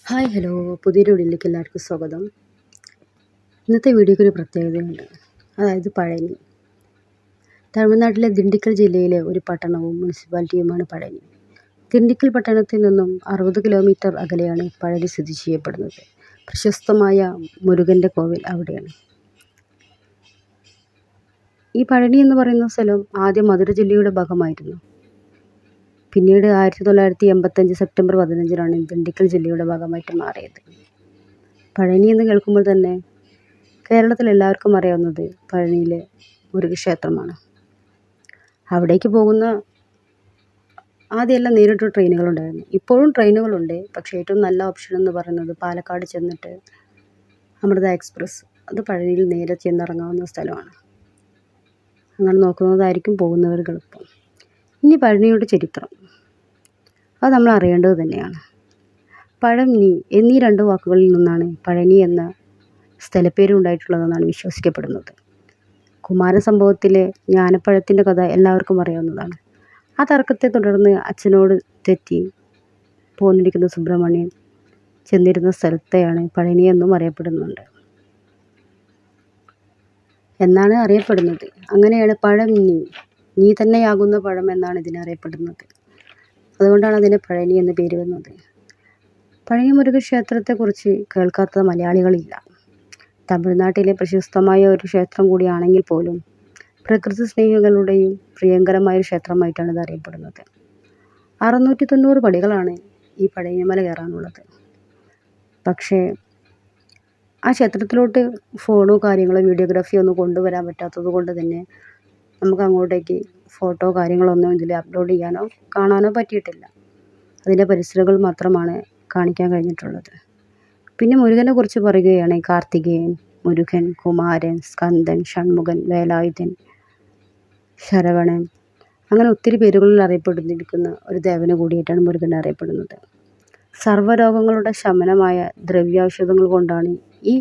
Hi hello പുതിയൊരു വീഡിയോയിലേക്ക് എല്ലാവർക്കും സ്വാഗതം. ഇന്നത്തെ വീഡിയോയ്ക്ക് ഒരു പ്രത്യേകതയുണ്ട്. അതായത് പഴനി. തമിഴ്നാട്ടിലെ ദിണ്ടിക്കൽ ജില്ലയിലെ ഒരു പട്ടണവും മുനിസിപ്പാലിറ്റിയുമാണ് പഴനി. ദിണ്ടിക്കൽ പട്ടണത്തിൽ നിന്നും 60 കിലോമീറ്റർ അകലെയാണ് പഴനി സ്ഥിതി ചെയ്യപ്പെടുന്നത്. പ്രശസ്തമായ മുരുകൻ്റെ കോവിൽ അവിടെയാണ്. ഈ പഴനി എന്ന് പറയുന്ന സ്ഥലം ആദ്യം മധുര ജില്ലയുടെ ഭാഗമായിരുന്നു. പിന്നീട് 1985 സെപ്റ്റംബർ 15 ദിണ്ടിക്കൽ ജില്ലയുടെ ഭാഗമായിട്ട് മാറിയത്. പഴനി എന്ന് കേൾക്കുമ്പോൾ തന്നെ കേരളത്തിൽ എല്ലാവർക്കും അറിയാവുന്നത് പഴനിയിലെ മുരുകക്ഷേത്രമാണ്. അവിടേക്ക് പോകുന്ന ആദ്യമെല്ലാം നേരിട്ട് ട്രെയിനുകളുണ്ടായിരുന്നു. ഇപ്പോഴും ട്രെയിനുകളുണ്ട്. പക്ഷേ ഏറ്റവും നല്ല ഓപ്ഷൻ എന്ന് പറയുന്നത് പാലക്കാട് ചെന്നിട്ട് അമൃത എക്സ്പ്രസ്, അത് പഴനിയിൽ നേരെ ചെന്നിറങ്ങാവുന്ന സ്ഥലമാണ്. അങ്ങനെ നോക്കുന്നതായിരിക്കും പോകുന്നവർക്ക് എളുപ്പം. ഇനി പഴനിയുടെ ചരിത്രം, അത് നമ്മൾ അറിയേണ്ടത് തന്നെയാണ്. പഴനി എന്നീ രണ്ട് വാക്കുകളിൽ നിന്നാണ് പഴനി എന്ന സ്ഥലപ്പേര് ഉണ്ടായിട്ടുള്ളതെന്നാണ് വിശ്വസിക്കപ്പെടുന്നത്. കുമാരസംഭവത്തിലെ ജ്ഞാനപ്പഴത്തിൻ്റെ കഥ എല്ലാവർക്കും അറിയാവുന്നതാണ്. ആ തർക്കത്തെ തുടർന്ന് അച്ഛനോട് തെറ്റി പോന്നിരിക്കുന്ന സുബ്രഹ്മണ്യൻ ചെന്നിരുന്ന സ്ഥലത്തെയാണ് പഴനി എന്നും അറിയപ്പെടുന്നുണ്ട് എന്നാണ് അറിയപ്പെടുന്നത്. അങ്ങനെയാണ് പഴം നീ തന്നെയാകുന്ന പഴം എന്നാണ് ഇതിനറിയപ്പെടുന്നത്. അതുകൊണ്ടാണ് അതിന് പഴനി എന്ന് പേര് വന്നത്. പഴനി മുരുകക്ഷേത്രത്തെക്കുറിച്ച് കേൾക്കാത്ത മലയാളികളില്ല. തമിഴ്നാട്ടിലെ പ്രശസ്തമായ ഒരു ക്ഷേത്രം കൂടിയാണെങ്കിൽ പോലും പ്രകൃതി സ്നേഹികളുടെയും പ്രിയങ്കരമായൊരു ക്ഷേത്രമായിട്ടാണ് ഇത് അറിയപ്പെടുന്നത്. 690 പടികളാണ് ഈ പഴനിമല കയറാനുള്ളത്. പക്ഷേ ആ ക്ഷേത്രത്തിലോട്ട് ഫോണോ കാര്യങ്ങളോ വീഡിയോഗ്രാഫിയോ ഒന്നും കൊണ്ടുവരാൻ പറ്റാത്തത് കൊണ്ട് തന്നെ നമുക്ക് അങ്ങോട്ടേക്ക് ഫോട്ടോ കാര്യങ്ങളൊന്നും ഇതിൽ അപ്ലോഡ് ചെയ്യാനോ കാണാനോ പറ്റിയിട്ടില്ല. അതിൻ്റെ പരിസരങ്ങൾ മാത്രമാണ് കാണിക്കാൻ കഴിഞ്ഞിട്ടുള്ളത്. പിന്നെ മുരുകനെ കുറിച്ച് പറയുകയാണെങ്കിൽ കാർത്തികേയൻ, മുരുകൻ, കുമാരൻ, സ്കന്ദൻ, ഷൺമുഖൻ, വേലായുധൻ, ശരവണൻ, അങ്ങനെ ഒത്തിരി പേരുകളിൽ അറിയപ്പെട്ടിരിക്കുന്ന ഒരു ദേവന് കൂടിയിട്ടാണ് മുരുകൻ അറിയപ്പെടുന്നത്. സർവ്വരോഗങ്ങളുടെ ശമനമായ ദ്രവ്യാൗഷധങ്ങൾ കൊണ്ടാണ് ഈ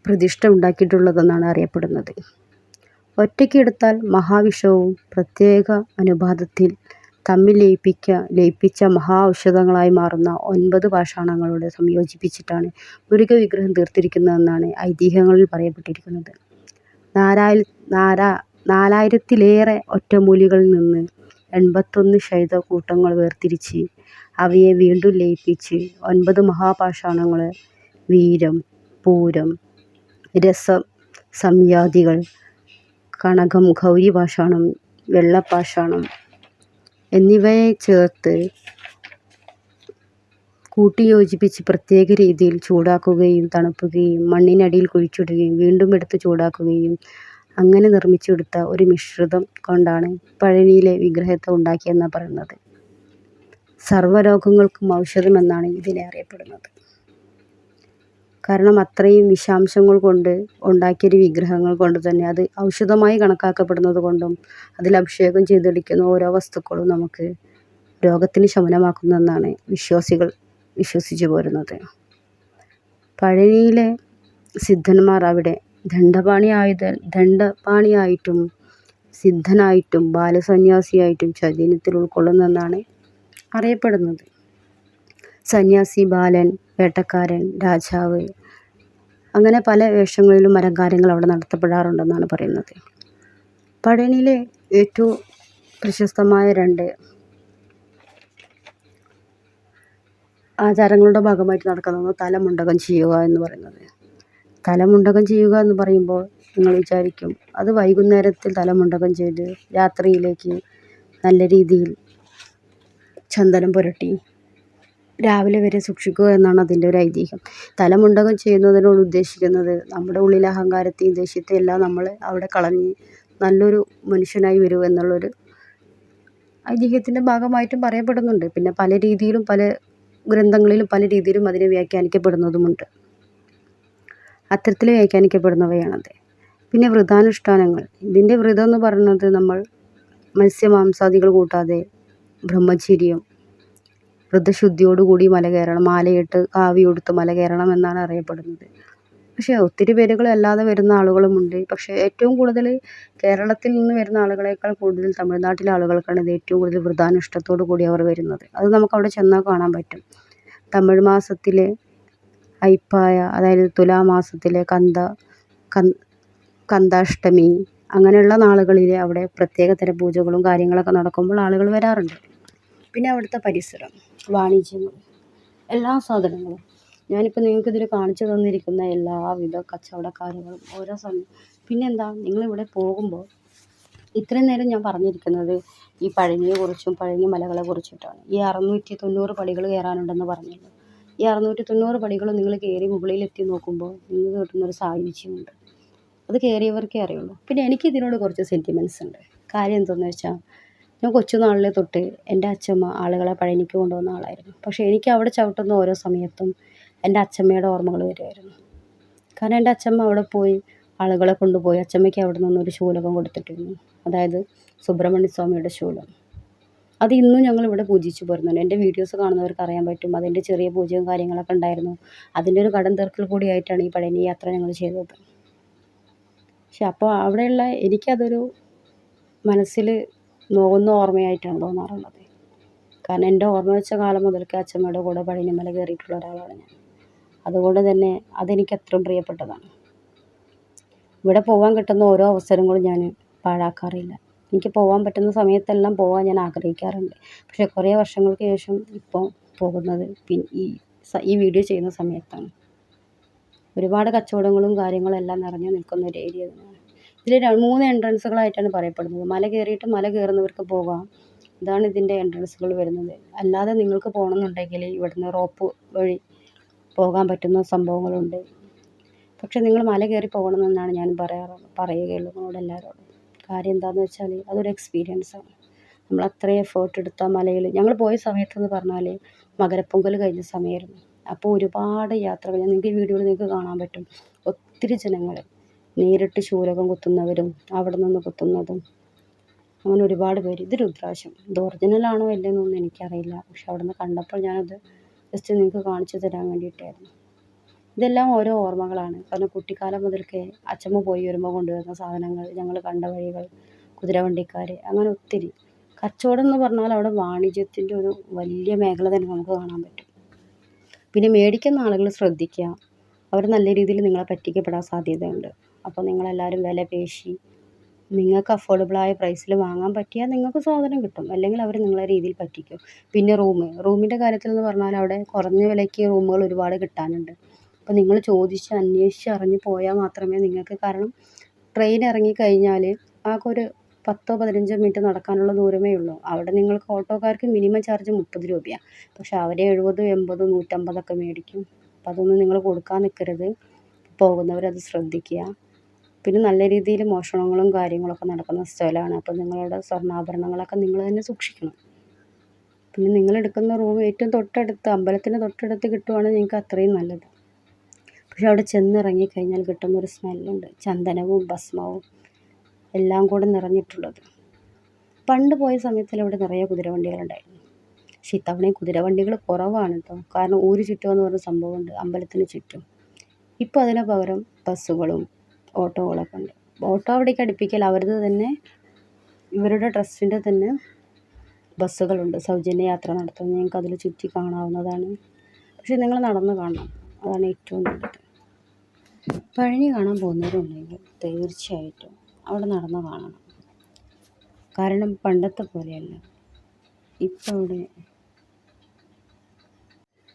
പ്രതിഷ്ഠ ഉണ്ടാക്കിയിട്ടുള്ളതെന്നാണ് അറിയപ്പെടുന്നത്. ഒറ്റയ്ക്ക് എടുത്താൽ മഹാവിഷവും പ്രത്യേക അനുപാതത്തിൽ തമ്മിൽ ലയിപ്പിച്ച മഹാ ഔഷധങ്ങളായി മാറുന്ന 9 പാഷാണങ്ങളുടെ സംയോജിപ്പിച്ചിട്ടാണ് മുരുക വിഗ്രഹം തീർത്തിരിക്കുന്നതെന്നാണ് ഐതിഹ്യങ്ങളിൽ പറയപ്പെട്ടിരിക്കുന്നത്. 4000-ലേറെ ഒറ്റമൂലികളിൽ നിന്ന് 81 ശൈതകൂട്ടങ്ങൾ വേർതിരിച്ച് അവയെ വീണ്ടും ലയിപ്പിച്ച് 9 മഹാപാഷാണങ്ങൾ വീരം, പൂരം, രസം, സംയാദികൾ, കണകം, ഗൗരിപാഷാണം, വെള്ളപ്പാഷാണം എന്നിവയെ ചേർത്ത് കൂട്ടിയോജിപ്പിച്ച് പ്രത്യേക രീതിയിൽ ചൂടാക്കുകയും തണുപ്പിക്കുകയും മണ്ണിനടിയിൽ കുഴിച്ചിടുകയും വീണ്ടും എടുത്ത് ചൂടാക്കുകയും അങ്ങനെ നിർമ്മിച്ചെടുത്ത ഒരു മിശ്രിതം കൊണ്ടാണ് പഴനിയിലെ വിഗ്രഹത്തെ ഉണ്ടാക്കിയെന്നാണ് പറയുന്നത്. സർവ്വരോഗങ്ങൾക്കും ഔഷധമെന്നാണ് ഇതിനെ അറിയപ്പെടുന്നത്. കാരണം അത്രയും വിഷാംശങ്ങൾ കൊണ്ട് ഉണ്ടാക്കിയൊരു വിഗ്രഹങ്ങൾ കൊണ്ട് തന്നെ അത് ഔഷധമായി കണക്കാക്കപ്പെടുന്നത് കൊണ്ടും അതിൽ അഭിഷേകം ചെയ്തെടുക്കുന്ന ഓരോ വസ്തുക്കളും നമുക്ക് രോഗത്തിന് ശമനമാക്കുന്നതെന്നാണ് വിശ്വാസികൾ വിശ്വസിച്ചു പോരുന്നത്. പഴനിയിലെ സിദ്ധന്മാർ അവിടെ ദണ്ഡപാണിയായിട്ടും സിദ്ധനായിട്ടും ബാലസന്യാസിയായിട്ടും ചൈതന്യത്തിൽ ഉൾക്കൊള്ളുന്നെന്നാണ് അറിയപ്പെടുന്നത്. സന്യാസി, ബാലൻ, വേട്ടക്കാരൻ, രാജാവ്, അങ്ങനെ പല വേഷങ്ങളിലും അലങ്കാരങ്ങൾ അവിടെ നടത്തപ്പെടാറുണ്ടെന്നാണ് പറയുന്നത്. പഴനിയിലെ ഏറ്റവും പ്രശസ്തമായ 2 ആചാരങ്ങളുടെ ഭാഗമായിട്ട് നടക്കുന്നത് തലമുണ്ടകം ചെയ്യുക എന്ന് പറയുന്നത്. തലമുണ്ടകം ചെയ്യുക എന്ന് പറയുമ്പോൾ നിങ്ങൾ വിചാരിക്കും അത് വൈകുന്നേരത്തിൽ തലമുണ്ടകം ചെയ്ത് രാത്രിയിലേക്ക് നല്ല രീതിയിൽ ചന്ദനം പുരട്ടി രാവിലെ വരെ സൂക്ഷിക്കുക എന്നാണ് അതിൻ്റെ ഒരു ഐതിഹ്യം. തലമുണ്ടകം ചെയ്യുന്നതിനോട് ഉദ്ദേശിക്കുന്നത് നമ്മുടെ ഉള്ളിലെ അഹങ്കാരത്തെയും ദേഷ്യത്തെയും എല്ലാം നമ്മൾ അവിടെ കളഞ്ഞ് നല്ലൊരു മനുഷ്യനായി വരും എന്നുള്ളൊരു ഐതിഹ്യത്തിൻ്റെ ഭാഗമായിട്ടും പറയപ്പെടുന്നുണ്ട്. പിന്നെ പല രീതിയിലും പല ഗ്രന്ഥങ്ങളിലും പല രീതിയിലും അതിനെ വ്യാഖ്യാനിക്കപ്പെടുന്നതുമുണ്ട്. അത്തരത്തിൽ വ്യാഖ്യാനിക്കപ്പെടുന്നവയാണത്. പിന്നെ വ്രതാനുഷ്ഠാനങ്ങൾ. ഇതിൻ്റെ വ്രതം എന്ന് പറയുന്നത് നമ്മൾ മത്സ്യമാംസാദികൾ കൂട്ടാതെ ബ്രഹ്മചര്യം, വ്രതശുദ്ധിയോടുകൂടി മല കയറണം, മാലയിട്ട് കാവിയെടുത്ത് മല കയറണം എന്നാണ് അറിയപ്പെടുന്നത്. പക്ഷേ ഒത്തിരി പേരുകൾ അല്ലാതെ വരുന്ന ആളുകളുമുണ്ട്. പക്ഷേ ഏറ്റവും കൂടുതൽ കേരളത്തിൽ നിന്ന് വരുന്ന ആളുകളേക്കാൾ കൂടുതൽ തമിഴ്നാട്ടിലെ ആളുകൾക്കാണ് ഇത് ഏറ്റവും കൂടുതൽ വ്രതാനുഷ്ഠത്തോടു കൂടി അവർ വരുന്നത്. അത് നമുക്കവിടെ ചെന്നാൽ കാണാൻ പറ്റും. തമിഴ് മാസത്തിലെ ഐപ്പായ, അതായത് തുലാമാസത്തിലെ കന്ദാഷ്ടമി, അങ്ങനെയുള്ള നാളുകളിൽ അവിടെ പ്രത്യേകതരം പൂജകളും കാര്യങ്ങളൊക്കെ നടക്കുമ്പോൾ ആളുകൾ വരാറുണ്ട്. പിന്നെ അവിടുത്തെ പരിസരം, വാണിജ്യങ്ങൾ, എല്ലാ സാധനങ്ങളും ഞാനിപ്പോൾ നിങ്ങൾക്കിതിൽ കാണിച്ചു തന്നിരിക്കുന്ന എല്ലാവിധ കച്ചവടക്കാരുകളും ഓരോ സമയം. പിന്നെന്താ, നിങ്ങളിവിടെ പോകുമ്പോൾ ഇത്രയും നേരം ഞാൻ പറഞ്ഞിരിക്കുന്നത് ഈ പഴനിയെക്കുറിച്ചും പഴനി മലകളെ കുറിച്ചിട്ടാണ്. ഈ 690 പടികൾ കയറാനുണ്ടെന്ന് പറഞ്ഞല്ലോ. ഈ 690 പടികളും നിങ്ങൾ കയറി മുകളിലെത്തി നോക്കുമ്പോൾ നിങ്ങൾക്ക് കിട്ടുന്നൊരു സായുജ്യമുണ്ട്. അത് കയറിയവർക്കേ അറിയുള്ളൂ. പിന്നെ എനിക്ക് ഇതിനോട് കുറച്ച് സെൻറ്റിമെൻറ്റ്സ് ഉണ്ട്. കാര്യം എന്താണെന്ന് വെച്ചാൽ, ഞാൻ കൊച്ചുനാളിലെ തൊട്ട് എൻ്റെ അച്ഛമ്മ ആളുകളെ പഴനിക്ക് കൊണ്ടുപോകുന്ന ആളായിരുന്നു. പക്ഷേ എനിക്ക് അവിടെ ചവിട്ടുന്ന ഓരോ സമയത്തും എൻ്റെ അച്ഛമ്മയുടെ ഓർമ്മകൾ വരുമായിരുന്നു. കാരണം എൻ്റെ അച്ഛമ്മ അവിടെ പോയി ആളുകളെ കൊണ്ടുപോയി അച്ഛമ്മയ്ക്ക് അവിടെ നിന്നൊരു ശൂലകം കൊടുത്തിട്ടിരുന്നു. അതായത് സുബ്രഹ്മണ്യ സ്വാമിയുടെ ശൂലം. അത് ഇന്നും ഞങ്ങളിവിടെ പൂജിച്ച് പോരുന്നുണ്ട്. എൻ്റെ വീഡിയോസ് കാണുന്നവർക്ക് അറിയാൻ പറ്റും. അതിൻ്റെ ചെറിയ പൂജയും കാര്യങ്ങളൊക്കെ ഉണ്ടായിരുന്നു. അതിൻ്റെ ഒരു കടം തീർക്കൽ കൂടിയായിട്ടാണ് ഈ പഴനി യാത്ര ഞങ്ങൾ ചെയ്തത്. പക്ഷെ അപ്പോൾ അവിടെയുള്ള എനിക്കതൊരു മനസ്സിൽ നോവുന്ന ഓർമ്മയായിട്ടാണ് തോന്നാറുള്ളത്. കാരണം എൻ്റെ ഓർമ്മ വെച്ച കാലം മുതൽക്ക് അച്ഛമ്മയുടെ കൂടെ പഴനിമല കയറിയിട്ടുള്ള ഒരാളാണ് ഞാൻ. അതുകൊണ്ട് തന്നെ അതെനിക്ക് അത്രയും പ്രിയപ്പെട്ടതാണ്. ഇവിടെ പോകാൻ കിട്ടുന്ന ഓരോ അവസരങ്ങളും ഞാൻ പാഴാക്കാറില്ല. എനിക്ക് പോകാൻ പറ്റുന്ന സമയത്തെല്ലാം പോകാൻ ഞാൻ ആഗ്രഹിക്കാറുണ്ട്. പക്ഷേ കുറേ വർഷങ്ങൾക്ക് ശേഷം ഇപ്പോൾ പോകുന്നത് ഈ വീഡിയോ ചെയ്യുന്ന സമയത്താണ്. ഒരുപാട് കച്ചവടങ്ങളും കാര്യങ്ങളും എല്ലാം നിറഞ്ഞു നിൽക്കുന്ന ഒരു ഏരിയ തന്നെയാണ്. ഇതിൽ 3 എൻട്രൻസുകളായിട്ടാണ് പറയപ്പെടുന്നത്. മല കയറിയിട്ട് മല കയറുന്നവർക്ക് പോകാം. ഇതാണ് ഇതിൻ്റെ എൻട്രൻസുകൾ വരുന്നത്. അല്ലാതെ നിങ്ങൾക്ക് പോകണമെന്നുണ്ടെങ്കിൽ ഇവിടുന്ന് റോപ്പ് വഴി പോകാൻ പറ്റുന്ന സംഭവങ്ങളുണ്ട്. പക്ഷേ നിങ്ങൾ മല കയറി പോകണമെന്നാണ് ഞാൻ പറയുകയുള്ളൂ നിങ്ങളോട് എല്ലാവരോടും. കാര്യം എന്താണെന്ന് വെച്ചാൽ അതൊരു എക്സ്പീരിയൻസാണ്. നമ്മൾ അത്രയും എഫേർട്ട് എടുത്ത മലയിൽ ഞങ്ങൾ പോയ സമയത്തെന്ന് പറഞ്ഞാൽ മകരപ്പൊങ്കൽ കഴിഞ്ഞ സമയമായിരുന്നു. അപ്പോൾ ഒരുപാട് യാത്രകൾ നിങ്ങൾക്ക് ഈ വീഡിയോയിൽ നിങ്ങൾക്ക് കാണാൻ പറ്റും. ഒത്തിരി ജനങ്ങൾ നേരിട്ട് ശൂലകം കുത്തുന്നവരും അവിടെ നിന്ന് കുത്തുന്നതും അങ്ങനെ ഒരുപാട് പേര്. ഇത് രുദ്രാക്ഷം. ഇത് ഒറിജിനലാണോ അല്ലെന്നൊന്നും എനിക്കറിയില്ല. പക്ഷെ അവിടെ നിന്ന് കണ്ടപ്പോൾ ഞാനത് ജസ്റ്റ് നിങ്ങൾക്ക് കാണിച്ചു തരാൻ വേണ്ടിയിട്ടായിരുന്നു. ഇതെല്ലാം ഓരോ ഓർമ്മകളാണ്. കാരണം കുട്ടിക്കാലം മുതൽക്കേ അച്ഛമ്മ പോയി വരുമ്പോൾ കൊണ്ടുവരുന്ന സാധനങ്ങൾ, ഞങ്ങൾ കണ്ട വഴികൾ, കുതിരവണ്ടിക്കാർ, അങ്ങനെ ഒത്തിരി. കച്ചവടം എന്ന് പറഞ്ഞാൽ അവിടെ വാണിജ്യത്തിൻ്റെ ഒരു വലിയ മേഖല തന്നെ നമുക്ക് കാണാൻ പറ്റും. പിന്നെ മേടിക്കുന്ന ആളുകൾ ശ്രദ്ധിക്കുക. അവർ നല്ല രീതിയിൽ നിങ്ങളെ പറ്റിക്കപ്പെടാൻ സാധ്യതയുണ്ട്. അപ്പോൾ നിങ്ങളെല്ലാവരും വില പേശി നിങ്ങൾക്ക് അഫോർഡബിളായ പ്രൈസിൽ വാങ്ങാൻ പറ്റിയാൽ നിങ്ങൾക്ക് സാധനം കിട്ടും. അല്ലെങ്കിൽ അവർ നിങ്ങളെ രീതിയിൽ പറ്റിക്കും. പിന്നെ റൂമിൻ്റെ കാര്യത്തിൽ എന്ന് പറഞ്ഞാൽ അവിടെ കുറഞ്ഞ വിലയ്ക്ക് റൂമുകൾ ഒരുപാട് കിട്ടാനുണ്ട്. അപ്പോൾ നിങ്ങൾ ചോദിച്ച് അന്വേഷിച്ച് അറിഞ്ഞ് പോയാൽ മാത്രമേ നിങ്ങൾക്ക്, കാരണം ട്രെയിൻ ഇറങ്ങിക്കഴിഞ്ഞാൽ ആകെ ഒരു 10-15 മിനിറ്റ് നടക്കാനുള്ള ദൂരമേ ഉള്ളൂ. അവിടെ നിങ്ങൾക്ക് ഓട്ടോക്കാർക്ക് മിനിമം ചാർജ് 30 രൂപയാണ്. പക്ഷെ അവർ 70, 80, 150 മേടിക്കും. അപ്പോൾ അതൊന്നും നിങ്ങൾ കൊടുക്കാൻ നിൽക്കരുത്. പോകുന്നവരത് ശ്രദ്ധിക്കുക. പിന്നെ നല്ല രീതിയിൽ മോഷണങ്ങളും കാര്യങ്ങളൊക്കെ നടക്കുന്ന സ്ഥലമാണ്. അപ്പോൾ നിങ്ങളുടെ സ്വർണ്ണാഭരണങ്ങളൊക്കെ നിങ്ങൾ തന്നെ സൂക്ഷിക്കണം. പിന്നെ നിങ്ങളെടുക്കുന്ന റൂം ഏറ്റവും തൊട്ടടുത്ത്, അമ്പലത്തിന് തൊട്ടടുത്ത് കിട്ടുവാണെങ്കിൽ നിങ്ങൾക്ക് അത്രയും നല്ലത്. പക്ഷെ അവിടെ ചെന്നിറങ്ങിക്കഴിഞ്ഞാൽ കിട്ടുന്നൊരു സ്മെല്ലുണ്ട്. ചന്ദനവും ഭസ്മവും എല്ലാം കൂടെ നിറഞ്ഞിട്ടുള്ളത്. പണ്ട് പോയ സമയത്തിൽ അവിടെ നിറയെ കുതിരവണ്ടികളുണ്ടായിരുന്നു. പക്ഷെ ഇത്തവണയും കുതിരവണ്ടികൾ കുറവാണ് കേട്ടോ. കാരണം ഊര് ചുറ്റുമെന്ന് പറഞ്ഞ സംഭവമുണ്ട് അമ്പലത്തിന് ചുറ്റും. ഇപ്പോൾ അതിന് പകരം ബസ്സുകളും ഓട്ടോകളൊക്കെ ഉണ്ട്. ഓട്ടോ അവിടേക്ക് അടുപ്പിക്കൽ അവരത് തന്നെ, ഇവരുടെ ട്രസ്റ്റിൻ്റെ തന്നെ ബസ്സുകളുണ്ട് സൗജന്യ യാത്ര നടത്തുന്നത്. നിങ്ങൾക്ക് അതിൽ ചുറ്റി കാണാവുന്നതാണ്. പക്ഷേ നിങ്ങൾ നടന്ന് കാണണം, അതാണ് ഏറ്റവും നല്ലത്. പഴനി കാണാൻ പോകുന്നവരുണ്ടെങ്കിൽ തീർച്ചയായിട്ടും അവിടെ നടന്ന് കാണണം. കാരണം പണ്ടത്തെ പോലെയല്ല, ഇപ്പോൾ അവിടെ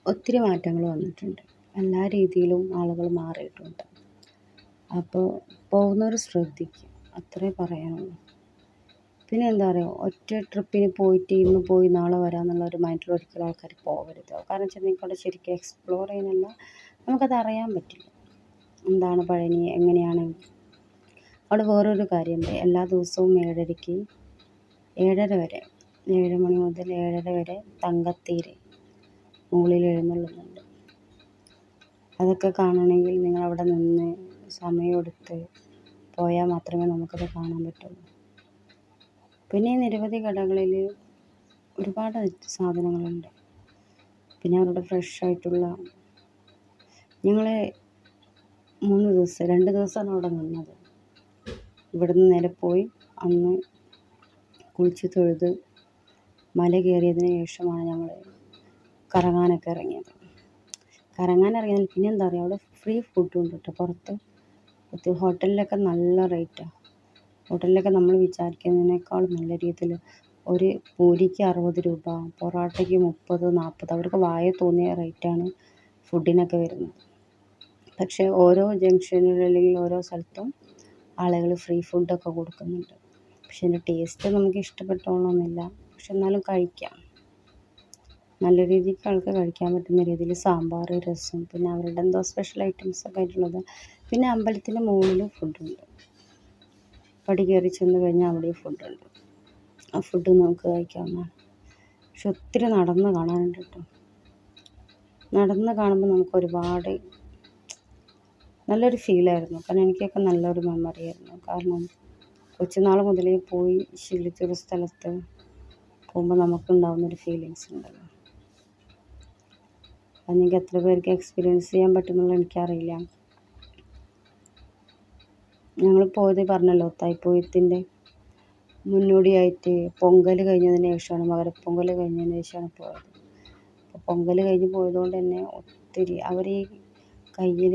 ഒത്തിരി മാറ്റങ്ങൾ വന്നിട്ടുണ്ട്. എല്ലാ രീതിയിലും ആളുകൾ മാറിയിട്ടുണ്ട്. അപ്പോൾ പോകുന്നവർ ശ്രദ്ധിക്കുക, അത്രേ പറയാനുള്ളൂ. പിന്നെ എന്താ പറയുക, ഒറ്റ ട്രിപ്പിന് പോയിട്ട് ഇന്ന് പോയി നാളെ വരാമെന്നുള്ള ഒരു മൈൻഡിൽ ഒരിക്കലും ആൾക്കാർ പോകരുത്. കാരണം വെച്ചാൽ നിങ്ങൾക്ക് അവിടെ ശരിക്കും എക്സ്പ്ലോർ ചെയ്യാനല്ല, നമുക്കത് അറിയാൻ പറ്റില്ല എന്താണ് പഴനി, എങ്ങനെയാണ്. അവിടെ വേറൊരു കാര്യമുണ്ട്. എല്ലാ ദിവസവും 7:30 വരെ, 7 മണി മുതൽ 7:30 വരെ തങ്കത്തേര് മുകളിൽ എഴുന്നള്ളുന്നുണ്ട്. അതൊക്കെ കാണണമെങ്കിൽ നിങ്ങളവിടെ നിന്ന് സമയമെടുത്ത് പോയാൽ മാത്രമേ നമുക്കത് കാണാൻ പറ്റുള്ളൂ. പിന്നെ നിരവധി കടകളിൽ ഒരുപാട് സാധനങ്ങളുണ്ട്. പിന്നെ അവരുടെ ഫ്രഷായിട്ടുള്ള, ഞങ്ങൾ 2 ദിവസമാണ് അവിടെ നിന്നത്. ഇവിടുന്ന് നേരെ പോയി അന്ന് കുളിച്ച് തൊഴുത് മല കയറിയതിന് ശേഷമാണ് ഞങ്ങൾ കറങ്ങാനൊക്കെ ഇറങ്ങിയത്. കറങ്ങാൻ ഇറങ്ങിയാൽ പിന്നെ എന്താ പറയുക, അവിടെ ഫ്രീ ഫുഡും ഉണ്ട് കേട്ടോ പുറത്ത്. ഹോട്ടലിലൊക്കെ നല്ല റേറ്റാണ്. ഹോട്ടലിലൊക്കെ നമ്മൾ വിചാരിക്കുന്നതിനേക്കാൾ നല്ല രീതിയിൽ ഒരു പൂരിക്ക് 60 രൂപ, പൊറോട്ടയ്ക്ക് 30, 40, അവർക്ക് വായ തോന്നിയ റേറ്റാണ് ഫുഡിനൊക്കെ വരുന്നത്. പക്ഷേ ഓരോ ജംഗ്ഷനിൽ അല്ലെങ്കിൽ ഓരോ സ്ഥലത്തും ആളുകൾ ഫ്രീ ഫുഡൊക്കെ കൊടുക്കുന്നുണ്ട്. പക്ഷെ അതിൻ്റെ ടേസ്റ്റ് നമുക്ക് ഇഷ്ടപ്പെട്ടോളണമെന്നില്ല. പക്ഷെ എന്നാലും കഴിക്കാം. നല്ല രീതിക്ക് ആൾക്ക് കഴിക്കാൻ പറ്റുന്ന രീതിയിൽ സാമ്പാർ, രസം, പിന്നെ അവരുടെ എന്തോ സ്പെഷ്യൽ ഐറ്റംസൊക്കെ ആയിട്ടുള്ളത്. പിന്നെ അമ്പലത്തിൻ്റെ മുകളിലും ഫുഡുണ്ട്. പടി കയറി ചെന്ന് കഴിഞ്ഞാൽ അവിടെയും ഫുഡുണ്ട്. ആ ഫുഡ് നമുക്ക് കഴിക്കാവുന്നതാണ്. പക്ഷെ ഒത്തിരി നടന്ന് കാണാനുണ്ട് കേട്ടോ. നടന്ന് കാണുമ്പോൾ നമുക്ക് ഒരുപാട് നല്ലൊരു ഫീലായിരുന്നു. കാരണം എനിക്കൊക്കെ നല്ലൊരു മെമ്മറി ആയിരുന്നു. കാരണം കൊച്ചുനാൾ മുതലേ പോയി ശീലിച്ചൊരു സ്ഥലത്ത് പോകുമ്പോൾ നമുക്കുണ്ടാകുന്നൊരു ഫീലിങ്സ് ഉണ്ടല്ലോ. അത് നിങ്ങൾക്ക് എത്ര പേർക്ക് എക്സ്പീരിയൻസ് ചെയ്യാൻ പറ്റുമെന്നുള്ള എനിക്കറിയില്ല. ഞങ്ങൾ പോയത് പറഞ്ഞല്ലോ, തൈപ്പൂയത്തിൻ്റെ മുന്നോടിയായിട്ട് പൊങ്കൽ കഴിഞ്ഞതിന് ശേഷമാണ്, മകരപ്പൊങ്കൽ കഴിഞ്ഞതിന് ശേഷമാണ് പോയത്. അപ്പോൾ പൊങ്കൽ കഴിഞ്ഞ് പോയതുകൊണ്ട് തന്നെ ഒത്തിരി അവർ ഈ കയ്യിൽ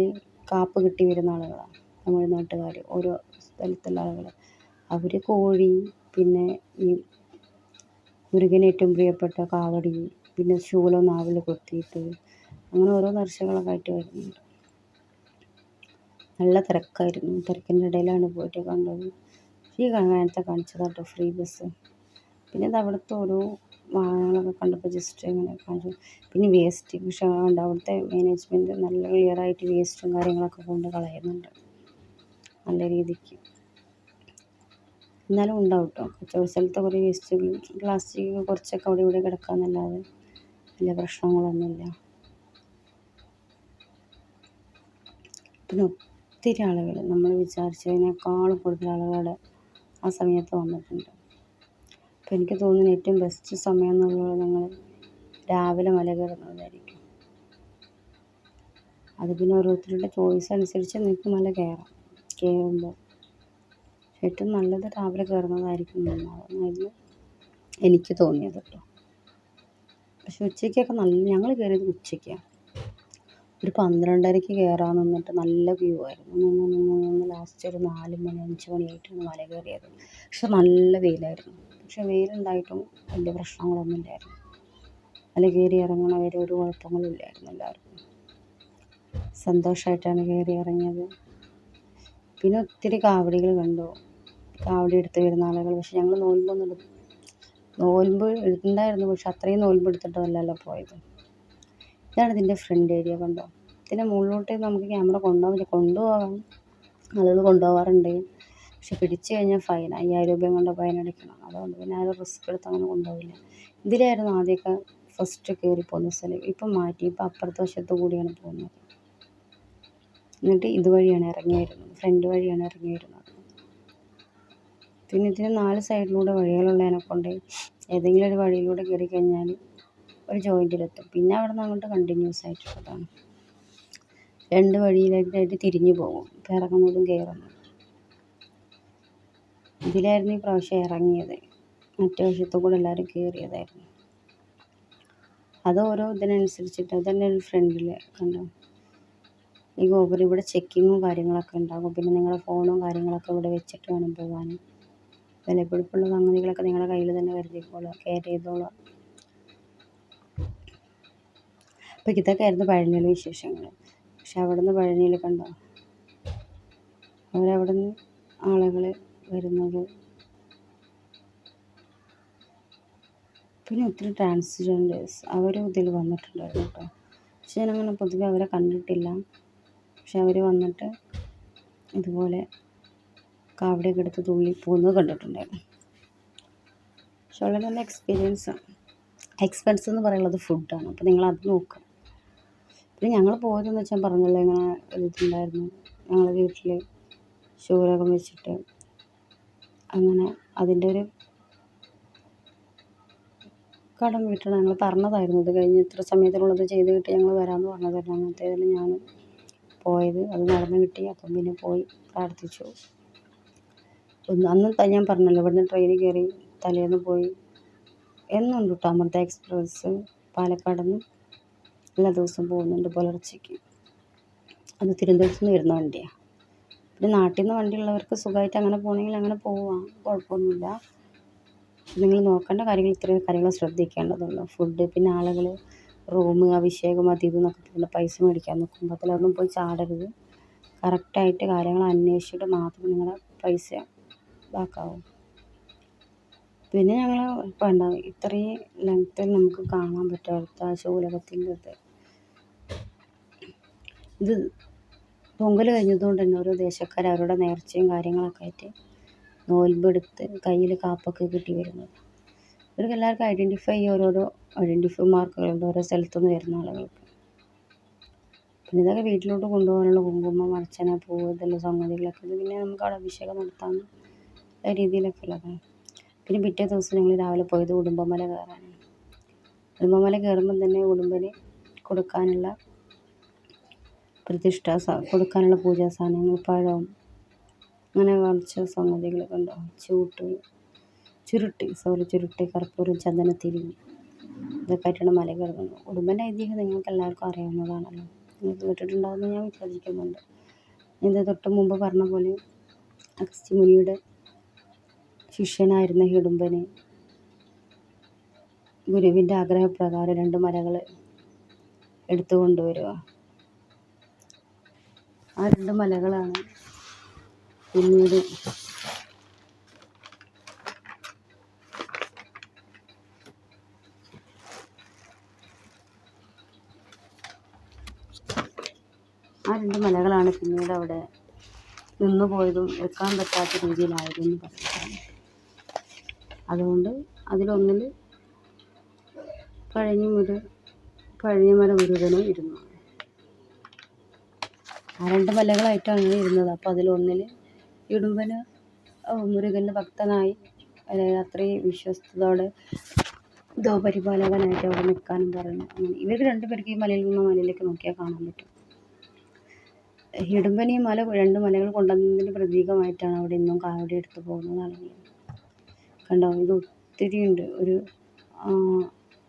കാപ്പ് കിട്ടി വരുന്ന ആളുകളാണ് തമിഴ്നാട്ടുകാർ, ഓരോ സ്ഥലത്തുള്ള ആളുകൾ. അവർ കോഴി, പിന്നെ ഈ മുരുകന് ഏറ്റവും പ്രിയപ്പെട്ട കാവടി, പിന്നെ ശൂലം നാവിൽ കൊത്തിയിട്ട് അങ്ങനെ ഓരോ നേർച്ചകളൊക്കെ ആയിട്ട് വരുന്നുണ്ട്. നല്ല തിരക്കായിരുന്നു. തിരക്കിൻ്റെ ഇടയിലാണ് പോയിട്ട് കണ്ടത്. ഈ നേരത്തെ കാണിച്ചതാട്ടോ ഫ്രീ ബസ്. പിന്നെ അത് അവിടുത്തെ ഓരോ വാഹനങ്ങളൊക്കെ കണ്ടപ്പോൾ ജസ്റ്റ് ഇങ്ങനെ കാണിച്ചു. പിന്നെ വേസ്റ്റ്, പക്ഷേ ഉണ്ട് അവിടുത്തെ മാനേജ്മെൻറ്റ് നല്ല ക്ലിയറായിട്ട് വേസ്റ്റും കാര്യങ്ങളൊക്കെ കൊണ്ട് കളയുന്നുണ്ട് നല്ല രീതിക്ക്. എന്നാലും ഉണ്ടാവും കേട്ടോ, കച്ചവട സ്ഥലത്തെ കുറേ വേസ്റ്റുകൾ, പ്ലാസ്റ്റിക് കുറച്ചൊക്കെ അവിടെ ഇവിടെ കിടക്കാമെന്നല്ലാതെ വലിയ പ്രശ്നങ്ങളൊന്നുമില്ല. പിന്നെ ഒത്തിരി ആളുകൾ, നമ്മൾ വിചാരിച്ചതിനേക്കാളും കൂടുതൽ ആളുകളുടെ ആ സമയത്ത് വന്നിട്ടുണ്ട്. അപ്പോൾ എനിക്ക് തോന്നുന്നു ഏറ്റവും ബെസ്റ്റ് സമയം എന്നുള്ളത് ഞങ്ങൾ രാവിലെ മല കയറുന്നതായിരിക്കും. അത് പിന്നെ ഓരോരുത്തരുടെ ചോയ്സ് അനുസരിച്ച് നിങ്ങൾക്ക് മല കയറുമ്പോൾ ഏറ്റവും നല്ലത് രാവിലെ കയറുന്നതായിരിക്കും എന്നായിരുന്നു എനിക്ക് തോന്നിയത് കേട്ടോ. പക്ഷെ ഉച്ചയ്ക്കൊക്കെ ഞങ്ങൾ കയറിയത് ഉച്ചയ്ക്കാണ്. ഒരു 12:30-ക്ക് കയറാൻ നിന്നിട്ട് നല്ല വ്യൂ ആയിരുന്നു. ലാസ്റ്റ് ഒരു 4 മണി 5 മണിയായിട്ടാണ് മല കയറിയത്. പക്ഷെ നല്ല വെയിലായിരുന്നു. പക്ഷെ വെയിലുണ്ടായിട്ടും വലിയ പ്രശ്നങ്ങളൊന്നും ഇല്ലായിരുന്നു. മല കയറി ഇറങ്ങണവരെ ഒരു കുഴപ്പങ്ങളും ഇല്ലായിരുന്നു. എല്ലാവർക്കും സന്തോഷമായിട്ടാണ് കയറി ഇറങ്ങിയത്. പിന്നെ ഒത്തിരി കാവടികൾ കണ്ടു, കാവടി എടുത്ത് വരുന്ന ആളുകൾ. പക്ഷെ ഞങ്ങൾ നോൽമ്പ് ഉണ്ടായിരുന്നു, പക്ഷെ അത്രയും നോൽമ്പ് എടുത്തിട്ടല്ലല്ലോ പോയത്. ഇതാണ് ഇതിൻ്റെ ഫ്രണ്ട് ഏരിയ, കണ്ടോ. ഇതിൻ്റെ മുകളിലോട്ട് നമുക്ക് ക്യാമറ കൊണ്ടുപോകാം, ആളുകൾ കൊണ്ടുപോകാറുണ്ട്. പക്ഷെ പിടിച്ചു കഴിഞ്ഞാൽ ഫൈൻ, 5000 രൂപയും കൊണ്ട് ഫൈൻ അടിക്കണം. അതുകൊണ്ട് പിന്നെ ആരും റിസ്ക് എടുത്ത് അങ്ങനെ കൊണ്ടുപോകില്ല. ഇതിലായിരുന്നു ആദ്യമൊക്കെ ഫസ്റ്റ് കയറി പോകുന്ന സ്ഥലം. ഇപ്പം മാറ്റി, ഇപ്പം അപ്പുറത്തെ വശത്ത് കൂടിയാണ് പോകുന്നത്. എന്നിട്ട് ഇതുവഴിയാണ് ഇറങ്ങി വരുന്നത്, ഫ്രണ്ട് വഴിയാണ് ഇറങ്ങി വരുന്നത്. പിന്നെ ഇതിന് 4 സൈഡിലൂടെ വഴികളുള്ളതിനെക്കൊണ്ട് ഏതെങ്കിലും ഒരു വഴിയിലൂടെ കയറി കഴിഞ്ഞാൽ ഒരു ജോയിൻറ്റിലെത്തും. പിന്നെ അവിടെ നിന്ന് അങ്ങോട്ട് കണ്ടിന്യൂസ് ആയിട്ടുള്ളതാണ്. 2 വഴിയിലായിട്ട് തിരിഞ്ഞു പോകും, ഇപ്പം ഇറങ്ങുന്നതും കയറുന്നതും. ഇതിലായിരുന്നു ഈ പ്രാവശ്യം ഇറങ്ങിയത്, മറ്റേ വശത്തു കൂടെ എല്ലാവരും കയറിയതായിരുന്നു. അത് ഓരോ ഇതിനനുസരിച്ചിട്ട് അതന്നെ ഒരു ഫ്രണ്ടിൽ കണ്ടോ ഈ ഗോപുരം. ഇവിടെ ചെക്കിങ്ങും കാര്യങ്ങളൊക്കെ ഉണ്ടാകും. പിന്നെ നിങ്ങളുടെ ഫോണും കാര്യങ്ങളൊക്കെ ഇവിടെ വെച്ചിട്ട് വേണം പോകാൻ. വിലപിടിപ്പുള്ള സംഗതികളൊക്കെ നിങ്ങളുടെ കയ്യിൽ തന്നെ കരുതിക്കോളാം, കെയർ ചെയ്തോളാം. അപ്പോൾ ഇതൊക്കെ ആയിരുന്നു പഴനിയിലെ വിശേഷങ്ങൾ. പക്ഷെ അവിടുന്ന് പഴനിയിൽ കണ്ടോ, അവരവിടുന്ന് ആളുകൾ വരുന്നത്. പിന്നെ ഒത്തിരി ട്രാൻസ്ജെൻഡേഴ്സ് അവരും ഇതിൽ വന്നിട്ടുണ്ടായിരുന്നു കേട്ടോ. പക്ഷെ ഞാനങ്ങനെ പൊതുവെ അവരെ കണ്ടിട്ടില്ല. പക്ഷെ അവർ വന്നിട്ട് ഇതുപോലെ കാവടിയൊക്കെ എടുത്ത് തുള്ളി പോകുന്നത് കണ്ടിട്ടുണ്ടായിരുന്നു. പക്ഷെ വളരെ നല്ല എക്സ്പീരിയൻസാണ്. എക്സ്പെൻസ് എന്ന് പറയുന്നത് ഫുഡാണ്. അപ്പോൾ നിങ്ങളത് നോക്കുക. പിന്നെ ഞങ്ങൾ പോയതെന്ന് വെച്ചാൽ പറഞ്ഞല്ലോ, ഇങ്ങനെ ഇതുണ്ടായിരുന്നു, ഞങ്ങളുടെ വീട്ടിൽ ശൂലകം വെച്ചിട്ട് അങ്ങനെ അതിൻ്റെ ഒരു കടം വീട്ടണം. ഞങ്ങൾ പറഞ്ഞതായിരുന്നു, ഇത് കഴിഞ്ഞ് ഇത്ര സമയത്തിനുള്ളത് ചെയ്ത് കിട്ടി ഞങ്ങൾ വരാമെന്ന് പറഞ്ഞതായിരുന്നു. അങ്ങനത്തേതിൽ ഞാൻ പോയത്, അത് നടന്ന് കിട്ടി. അപ്പം പിന്നെ പോയി പ്രാർത്ഥിച്ചു. അന്ന് ഞാൻ പറഞ്ഞല്ലോ, ഇവിടുന്ന് ട്രെയിനിൽ കയറി തലേന്ന് പോയി. എന്നുണ്ട് കേട്ടോ അമൃത എക്സ്പ്രസ് പാലക്കാട് നിന്ന് എല്ലാ ദിവസവും പോകുന്നുണ്ട് പുലർച്ചയ്ക്ക്. അത് തിരുവനന്തപുരത്ത് നിന്ന് വരുന്ന വണ്ടിയാണ്. പിന്നെ നാട്ടിൽ നിന്ന് വണ്ടിയുള്ളവർക്ക് സുഖമായിട്ട് അങ്ങനെ പോകണമെങ്കിൽ അങ്ങനെ പോവാം, കുഴപ്പമൊന്നുമില്ല. നിങ്ങൾ നോക്കേണ്ട കാര്യങ്ങൾ ഇത്രയും കാര്യങ്ങൾ ശ്രദ്ധിക്കേണ്ടതുള്ളൂ. ഫുഡ്, പിന്നെ ആളുകൾ റൂം, അഭിഷേകം, അത് ഇതെന്നൊക്കെ പറഞ്ഞ് പൈസ മേടിക്കാൻ നിൽക്കുമ്പോൾ അതിലൊന്നും പോയി ചാടരുത്. കറക്റ്റായിട്ട് കാര്യങ്ങൾ അന്വേഷിച്ചിട്ട് മാത്രം നിങ്ങളുടെ പൈസ ഇതാക്കാവൂ. പിന്നെ ഞങ്ങൾ വേണ്ട ഇത്രയും ലെങ്ത്തിൽ നമുക്ക് കാണാൻ പറ്റാത്ത ശൂലകത്തിൻ്റെ ഇത് പൊങ്കൽ കഴിഞ്ഞതുകൊണ്ട് തന്നെ ഓരോ ദേശക്കാർ അവരുടെ നേർച്ചയും കാര്യങ്ങളൊക്കെ ആയിട്ട് നോൽമ്പെടുത്ത് കയ്യിൽ കാപ്പൊക്കെ കിട്ടി വരുന്നത്. ഇവർക്ക് എല്ലാവർക്കും ഓരോരോ ഐഡൻറ്റിഫൈ മാർക്കുകളുണ്ട് ഓരോ സ്ഥലത്തുനിന്ന് വരുന്ന ആളുകൾക്ക്. പിന്നെ ഇതൊക്കെ വീട്ടിലോട്ട് കൊണ്ടുപോകാനുള്ള കുങ്കുമം, അർച്ചന, പൂവ്, ഇതെല്ലാം സംഗതികളൊക്കെ ഇത് പിന്നെ നമുക്ക് അവിടെ അഭിഷേകം നടത്താവുന്ന രീതിയിലൊക്കെ ഉള്ളതാണ്. പിന്നെ പിറ്റേ ദിവസം ഞങ്ങൾ രാവിലെ പോയത് ഉടുമ്പൻമല കയറാനാണ്. ഉടുമ്പൻമല കയറുമ്പം തന്നെ ഉടുമ്പന് കൊടുക്കാനുള്ള കൊടുക്കാനുള്ള പൂജാ സാധനങ്ങൾ, പഴം, അങ്ങനെ കുറച്ച് സംഗതികളൊക്കെ ഉണ്ടാവും. ചുരുട്ട്, കർപ്പൂരം, ചന്ദനത്തിരി, ഇതൊക്കെ ആയിട്ടാണ് മല കയറുന്നത്. ഉടുമ്പൻ്റെ ഐതിഹ്യം നിങ്ങൾക്ക് എല്ലാവർക്കും അറിയാവുന്നതാണല്ലോ, നിങ്ങൾക്ക് കേട്ടിട്ടുണ്ടാവുമെന്ന് ഞാൻ വിശ്വസിക്കുന്നുണ്ട്. ഇത് തൊട്ട് മുമ്പ് പറഞ്ഞ പോലെ അഗസ്ത്യ മുനിയുടെ ശിഷ്യനായിരുന്ന ഹിഡുമ്പന് ഗുരുവിൻ്റെ ആഗ്രഹപ്രകാരം 2 മലകൾ എടുത്തു കൊണ്ടുവരിക. ആ 2 മലകളാണ് പിന്നീട് അവിടെ നിന്നു പോയതും എടുക്കാൻ പറ്റാത്ത രീതിയിലായതെന്ന് പറയുന്നത്. അതുകൊണ്ട് അതിലൊന്നിൽ പഴനിമല മുരുകനും ഇരുന്നു. ആ 2 മലകളായിട്ടാണ് ഇരുന്നത്. അപ്പോൾ അതിലൊന്നിൽ ഇടുമ്പന് മുരുകൻ്റെ ഭക്തനായി, അതായത് അത്രയും വിശ്വസ്തയോടെ പരിപാലകനായിട്ട് അവിടെ നിൽക്കാനും പറഞ്ഞു. അങ്ങനെ ഇവർ 2 പേർക്ക് ഈ മലയിൽ നിന്ന് മലയിലേക്ക് നോക്കിയാൽ കാണാൻ പറ്റും. ഹിഡുമ്പൻ ഈ 2 മലകൾ കൊണ്ടുവന്നതിൻ്റെ പ്രതീകമായിട്ടാണ് അവിടെ ഇന്നും കാവടി എടുത്ത് പോകുന്നത് ആളുകൾ. കണ്ടോ, ഇത് ഒത്തിരി ഉണ്ട്. ഒരു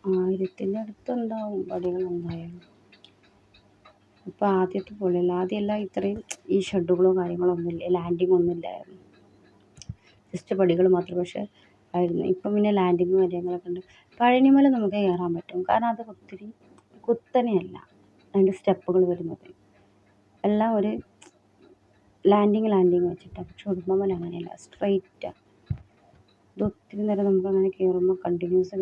1000-ൻ്റെ അടുത്തുണ്ടാവും പടികൾ എന്തായാലും. ഇപ്പോൾ ആദ്യത്തെ പോലെയല്ല. ആദ്യമെല്ലാം ഇത്രയും ഈ ഷെഡുകളോ കാര്യങ്ങളോ ഒന്നുമില്ല, ലാൻഡിങ് ഒന്നുമില്ലായിരുന്നു, ജസ്റ്റ് പടികൾ മാത്രം. പക്ഷേ ആയിരുന്നു. ഇപ്പം പിന്നെ ലാൻഡിങ് കാര്യങ്ങളൊക്കെ ഉണ്ട്. പഴനിമല നമുക്ക് കയറാൻ പറ്റും, കാരണം അത് ഒത്തിരി കുത്തനെയല്ല, അതിൻ്റെ സ്റ്റെപ്പുകൾ വരുന്നത് എല്ലാം ഒരു ലാൻഡിങ് വെച്ചിട്ടാണ്. പക്ഷെ ഉടുമ്പൻമല അങ്ങനെയല്ല, സ്ട്രെയിറ്റാണ്. ഇത് ഒത്തിരി നേരം നമുക്ക് അങ്ങനെ കയറുമ്പോൾ കണ്ടിന്യൂസ്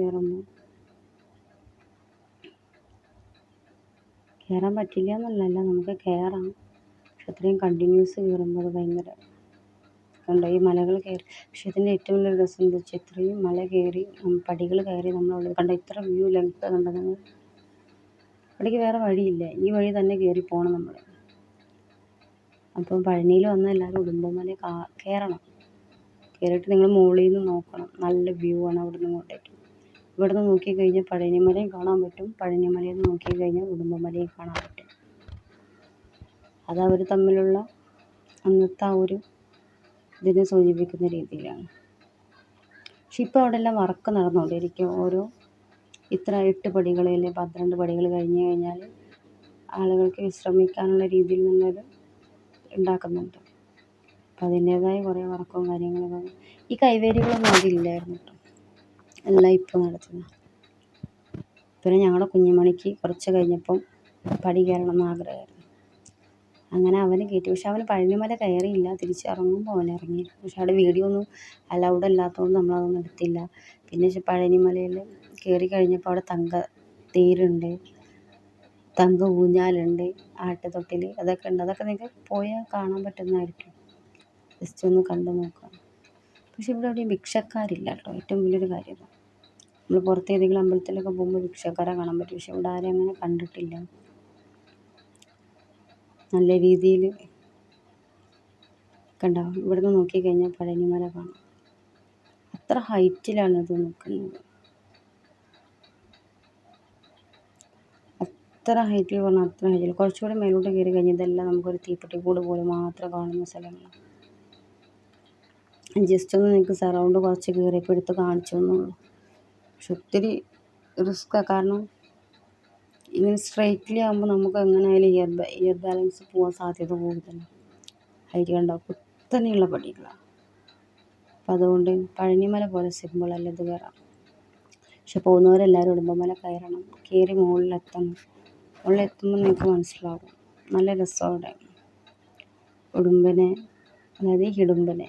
കയറാൻ പറ്റില്ല എന്നുള്ളതല്ല, നമുക്ക് കയറാം. പക്ഷെ അത്രയും കണ്ടിന്യൂസ് കയറുമ്പോൾ അത് ഭയങ്കര കണ്ടോ ഈ മലകൾ കയറി. പക്ഷെ ഇതിൻ്റെ ഏറ്റവും വലിയ രസം എന്താ വെച്ചാൽ ഇത്രയും മല കയറി പടികൾ കയറി നമ്മളുള്ളിൽ കണ്ട ഇത്ര വ്യൂ ലെങ്ത്ത് കണ്ടത് നിങ്ങൾ. അവിടേക്ക് വേറെ വഴിയില്ല, ഈ വഴി തന്നെ കയറി പോകണം നമ്മൾ. അപ്പം പഴനിയിൽ വന്നാൽ എല്ലാവരും ഉടുമ്പൻമല കയറണം. കയറിയിട്ട് നിങ്ങൾ മുകളിൽ നിന്ന് നോക്കണം, നല്ല വ്യൂ ആണ് അവിടെ നിന്ന് ഇങ്ങോട്ടേക്ക്. ഇവിടെ നിന്ന് നോക്കിക്കഴിഞ്ഞാൽ പഴനിമലയും കാണാൻ പറ്റും, പഴനിമലയിൽ നിന്ന് നോക്കിക്കഴിഞ്ഞാൽ ഉടുമ്പൻമലയും കാണാൻ പറ്റും. അതവർ തമ്മിലുള്ള അന്നത്തെ ആ ഒരു ഇതിനെ സൂചിപ്പിക്കുന്ന രീതിയിലാണ്. പക്ഷെ ഇപ്പോൾ അവിടെ എല്ലാം വർക്ക് നടന്നുകൊണ്ടിരിക്കും. ഓരോ ഇത്ര 8 പടികൾ അല്ലെങ്കിൽ 12 പടികൾ കഴിഞ്ഞ് കഴിഞ്ഞാൽ ആളുകൾക്ക് വിശ്രമിക്കാനുള്ള രീതിയിൽ നിന്നത് ഉണ്ടാക്കുന്നുണ്ട്. അപ്പം അതിൻ്റേതായ കുറേ വർക്കും കാര്യങ്ങളൊക്കെ. ഈ കൈവേരികളൊന്നും അതില്ലായിരുന്നു കേട്ടോ, എല്ലാം ഇപ്പോൾ നടത്തുന്നത്. പിന്നെ ഞങ്ങളുടെ കുഞ്ഞുമണിക്ക് കുറച്ച് കഴിഞ്ഞപ്പം പടി കയറണം എന്ന് ആഗ്രഹമായിരുന്നു. അങ്ങനെ അവന് കയറ്റി. പക്ഷെ അവന് പഴനിമല കയറിയില്ല, തിരിച്ചിറങ്ങുമ്പോൾ അവൻ ഇറങ്ങി. പക്ഷെ അവിടെ വീഡിയോ ഒന്നും അലൗഡ് അല്ലാത്തതുകൊണ്ട് നമ്മളതൊന്നും എടുത്തില്ല. പിന്നെ പഴനിമലയിൽ കയറി കഴിഞ്ഞപ്പോൾ അവിടെ തേരുണ്ട്, തങ്ക ഊഞ്ഞാലുണ്ട്, ആട്ടുതൊട്ടിൽ, അതൊക്കെ ഉണ്ട്. അതൊക്കെ നിങ്ങൾക്ക് പോയാൽ കാണാൻ പറ്റുന്നതായിരിക്കും, ജസ്റ്റ് ഒന്ന് കണ്ടു നോക്കാം. പക്ഷെ ഇവിടെ എവിടെയും ഭിക്ഷക്കാരില്ല കേട്ടോ, ഏറ്റവും വലിയൊരു കാര്യം. നമ്മൾ പുറത്ത് ഏതെങ്കിലും അമ്പലത്തിലൊക്കെ പോകുമ്പോൾ ഭിക്ഷക്കാരെ കാണാൻ പറ്റും, പക്ഷെ ഇവിടെ ആരും അങ്ങനെ കണ്ടിട്ടില്ല. നല്ല രീതിയിൽ കണ്ടോ, ഇവിടുന്ന് നോക്കിക്കഴിഞ്ഞാൽ പഴനിമല കാണാം. അത്ര ഹൈറ്റിലാണ് ഇത് നിൽക്കുന്നത്, അത്ര ഹൈറ്റിൽ പറഞ്ഞാൽ അത്ര ഹൈറ്റിൽ. കുറച്ചുകൂടി മേലോട്ട് കയറി കഴിഞ്ഞാൽ ഇതെല്ലാം നമുക്കൊരു തീപ്പെട്ടിക്കൂട് പോലെ മാത്രം കാണുന്ന സ്ഥലങ്ങളാണ്. ജസ്റ്റ് ഒന്ന് നിങ്ങൾക്ക് സറൗണ്ട് കുറച്ച് കയറിയപ്പോൾ എടുത്ത് കാണിച്ചു എന്നുള്ളൂ. പക്ഷെ ഒത്തിരി റിസ്ക്കാണ്, കാരണം ഇങ്ങനെ സ്ട്രെയിറ്റ്ലി ആകുമ്പോൾ നമുക്ക് എങ്ങനെയായാലും ഇയർ ബാലൻസ് പോകാൻ സാധ്യത കൂടുതലാണ്. ഹൈറ്റ് കണ്ടോ, കുത്തനെയുള്ള പടികളാണ്. അപ്പം അതുകൊണ്ട് പഴനിമല പോലെ സിമ്പിളല്ല ഇത് കയറാം. പക്ഷെ പോകുന്നവരെല്ലാവരും ഉടുമ്പൻമല കയറണം, കയറി മുകളിലെത്തണം. മുകളിലെത്തുമ്പോൾ നിങ്ങൾക്ക് മനസ്സിലാവും നല്ല രസം അവിടെ. ഉടുമ്പനെ, അതായത് ഹിഡുമ്പനെ,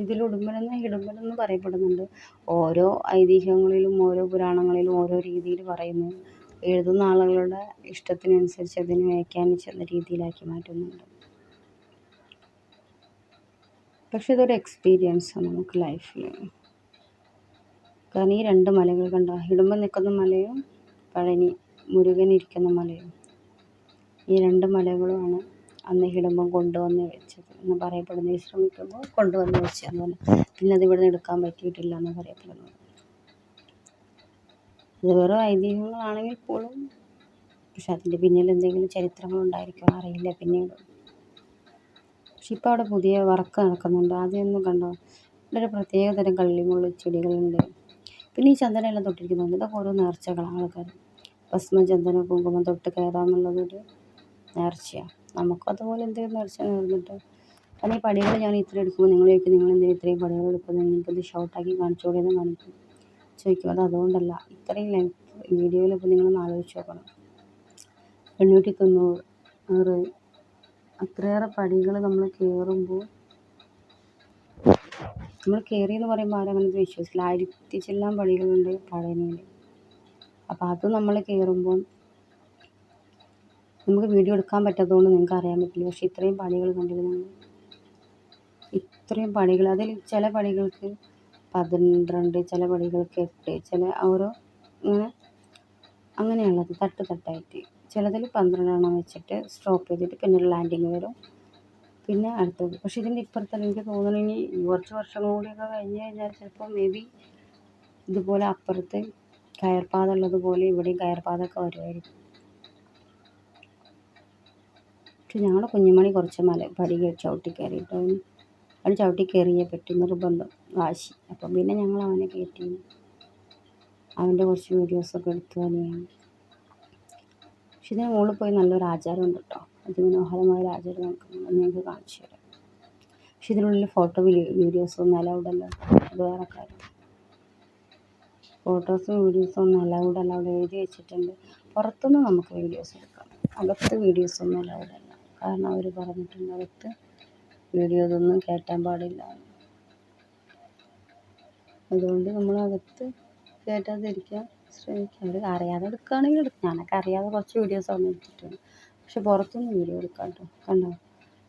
ഇതിൽ ഉടുമ്പനെന്ന് ഹിഡുമ്പനെന്ന് പറയപ്പെടുന്നുണ്ട്. ഓരോ ഐതിഹ്യങ്ങളിലും ഓരോ പുരാണങ്ങളിലും ഓരോ രീതിയിൽ പറയുന്നു. എഴുതുന്ന ആളുകളുടെ ഇഷ്ടത്തിനനുസരിച്ച് അതിനെ വ്യാഖ്യാനിച്ചെന്ന രീതിയിലാക്കി മാറ്റുന്നുണ്ട്. പക്ഷെ ഇതൊരു എക്സ്പീരിയൻസാണ് നമുക്ക് ലൈഫിൽ. കാരണം ഈ 2 മലകൾ കണ്ട, ഹിഡുമ്പൻ നിൽക്കുന്ന മലയും പഴനി മുരുകൻ ഇരിക്കുന്ന മലയും, ഈ 2 മലകളുമാണ് അന്ന് ഹിഡുമ്പൻ കൊണ്ടുവന്ന് വെച്ചത് എന്ന് പറയപ്പെടുന്നു. ശ്രമിക്കുമ്പോൾ കൊണ്ടുവന്ന് വെച്ചതെന്ന് പറഞ്ഞു. പിന്നെ അത് ഇവിടെ നിന്ന് എടുക്കാൻ പറ്റിയിട്ടില്ല എന്ന് പറയപ്പെടുന്നത്. ഇത് വെറും ഐതിഹ്യങ്ങളാണെങ്കിൽ പോലും പക്ഷെ അതിൻ്റെ പിന്നിൽ എന്തെങ്കിലും ചരിത്രങ്ങളുണ്ടായിരിക്കും, അറിയില്ല പിന്നീട്. പക്ഷെ ഇപ്പോൾ അവിടെ പുതിയ വർക്ക് നടക്കുന്നുണ്ട്. ആദ്യമൊന്നും കണ്ടോ, ഇവിടെ ഒരു പ്രത്യേകതരം കള്ളിമുള്ളി ചെടികളുണ്ട്. പിന്നെ ഈ ചന്ദനമെല്ലാം തൊട്ടിരിക്കുന്നുണ്ട്. ഇതൊക്കെ ഓരോ നേർച്ചകളാണ്. ആൾക്കാർ ഭസ്മം, ചന്ദനം, കുങ്കുമം തൊട്ട് കയറാമെന്നുള്ളതൊരു നേർച്ചയാണ്. നമുക്കും അതുപോലെ എന്തെങ്കിലും നേർച്ച നേർന്നിട്ട്. കാരണം ഈ പടികൾ ഞാൻ ഇത്ര എടുക്കുമ്പോൾ നിങ്ങൾ ചോദിക്കും, നിങ്ങൾ എന്തിനാ ഇത്രയും പടികൾ എടുക്കുന്നത്, നിങ്ങൾക്കിത് ഷോർട്ടാക്കി കാണിച്ചുകൂടെയെന്ന് കാണിക്കും ചോദിക്കും. അത് അതുകൊണ്ടല്ല, ഇത്രയും ലെങ്ത് വീഡിയോയിൽ ഇപ്പോൾ നിങ്ങളൊന്ന് ആലോചിച്ച് നോക്കണം. 890 അത്രയേറെ പടികൾ നമ്മൾ കയറുമ്പോൾ, നമ്മൾ കയറിയെന്ന് പറയുമ്പോൾ ആരും അങ്ങനെ വിശ്വസിക്കില്ല. 1000 ചില്ലാൻ പടികളുണ്ട് പഴനിയിൽ. അപ്പോൾ അത് നമ്മൾ കയറുമ്പോൾ നമുക്ക് വീഡിയോ എടുക്കാൻ പറ്റാത്തതുകൊണ്ട് നിങ്ങൾക്ക് അറിയാൻ പറ്റില്ല. പക്ഷെ ഇത്രയും പടികൾ കണ്ടിരുന്നു, ഇത്രയും പടികൾ. അതിൽ ചില പടികൾക്ക് 12, ചില പടികൾക്ക് 8, ചില ഓരോ അങ്ങനെയുള്ളത് തട്ട് തട്ടായിട്ട്. ചിലതിൽ 12 വെച്ചിട്ട് സ്റ്റോപ്പ് ചെയ്തിട്ട് പിന്നെ ഒരു ലാൻഡിങ് വരും, പിന്നെ അടുത്തത്. പക്ഷെ ഇതിൻ്റെ ഇപ്പുറത്തല്ല, എനിക്ക് തോന്നുന്നു ഇനി കുറച്ച് വർഷങ്ങൾ കൂടിയൊക്കെ കഴിഞ്ഞ് കഴിഞ്ഞാൽ ചിലപ്പോൾ മേ ബി ഇതുപോലെ അപ്പുറത്ത് കയർപ്പാത ഉള്ളതുപോലെ ഇവിടെയും കയർപ്പാതൊക്കെ വരുമായിരിക്കും. പക്ഷെ ഞങ്ങളുടെ കുഞ്ഞുമണി കുറച്ച് പടി ചവിട്ടി കയറിയിട്ട് അവൻ ചവിട്ടി കയറിയേ പറ്റി, നിർബന്ധം, വാശി. അപ്പം പിന്നെ ഞങ്ങൾ അവനെ കയറ്റി. അവൻ്റെ കുറച്ച് വീഡിയോസൊക്കെ എടുത്തു തന്നെയാണ്. പക്ഷെ ഇതിന് മുകളിൽ പോയി നല്ലൊരു ആചാരമുണ്ട് കേട്ടോ. അതിമനോഹരമായ ഒരു ആചാരം ഞങ്ങൾക്ക് കാണിച്ചു തരാം. പക്ഷെ ഇതിനുള്ളിൽ ഫോട്ടോ വീഡിയോസൊന്നും അലൗഡല്ല. അത് വേറെ കാര്യം. ഫോട്ടോസും വീഡിയോസൊന്നും അലൗഡല്ല, അവിടെ എഴുതി വെച്ചിട്ടുണ്ട്. പുറത്തുനിന്ന് നമുക്ക് വീഡിയോസ് എടുക്കാം, അകത്ത് വീഡിയോസൊന്നും അലൗഡല്ല. കാരണം അവർ പറഞ്ഞിട്ടുണ്ട് അകത്ത് വീഡിയോ ഇതൊന്നും കയറ്റാൻ പാടില്ല. അതുകൊണ്ട് നമ്മളകത്ത് കയറ്റാതിരിക്കാൻ ശ്രമിക്കുക. അവർ അറിയാതെ എടുക്കുകയാണെങ്കിൽ എടുക്കും. ഞാനൊക്കെ അറിയാതെ കുറച്ച് വീഡിയോസ് ഒന്നും എടുത്തിട്ടുണ്ട്. പക്ഷെ പുറത്തുനിന്ന് വീഡിയോ എടുക്കാം കേട്ടോ. കണ്ടോ,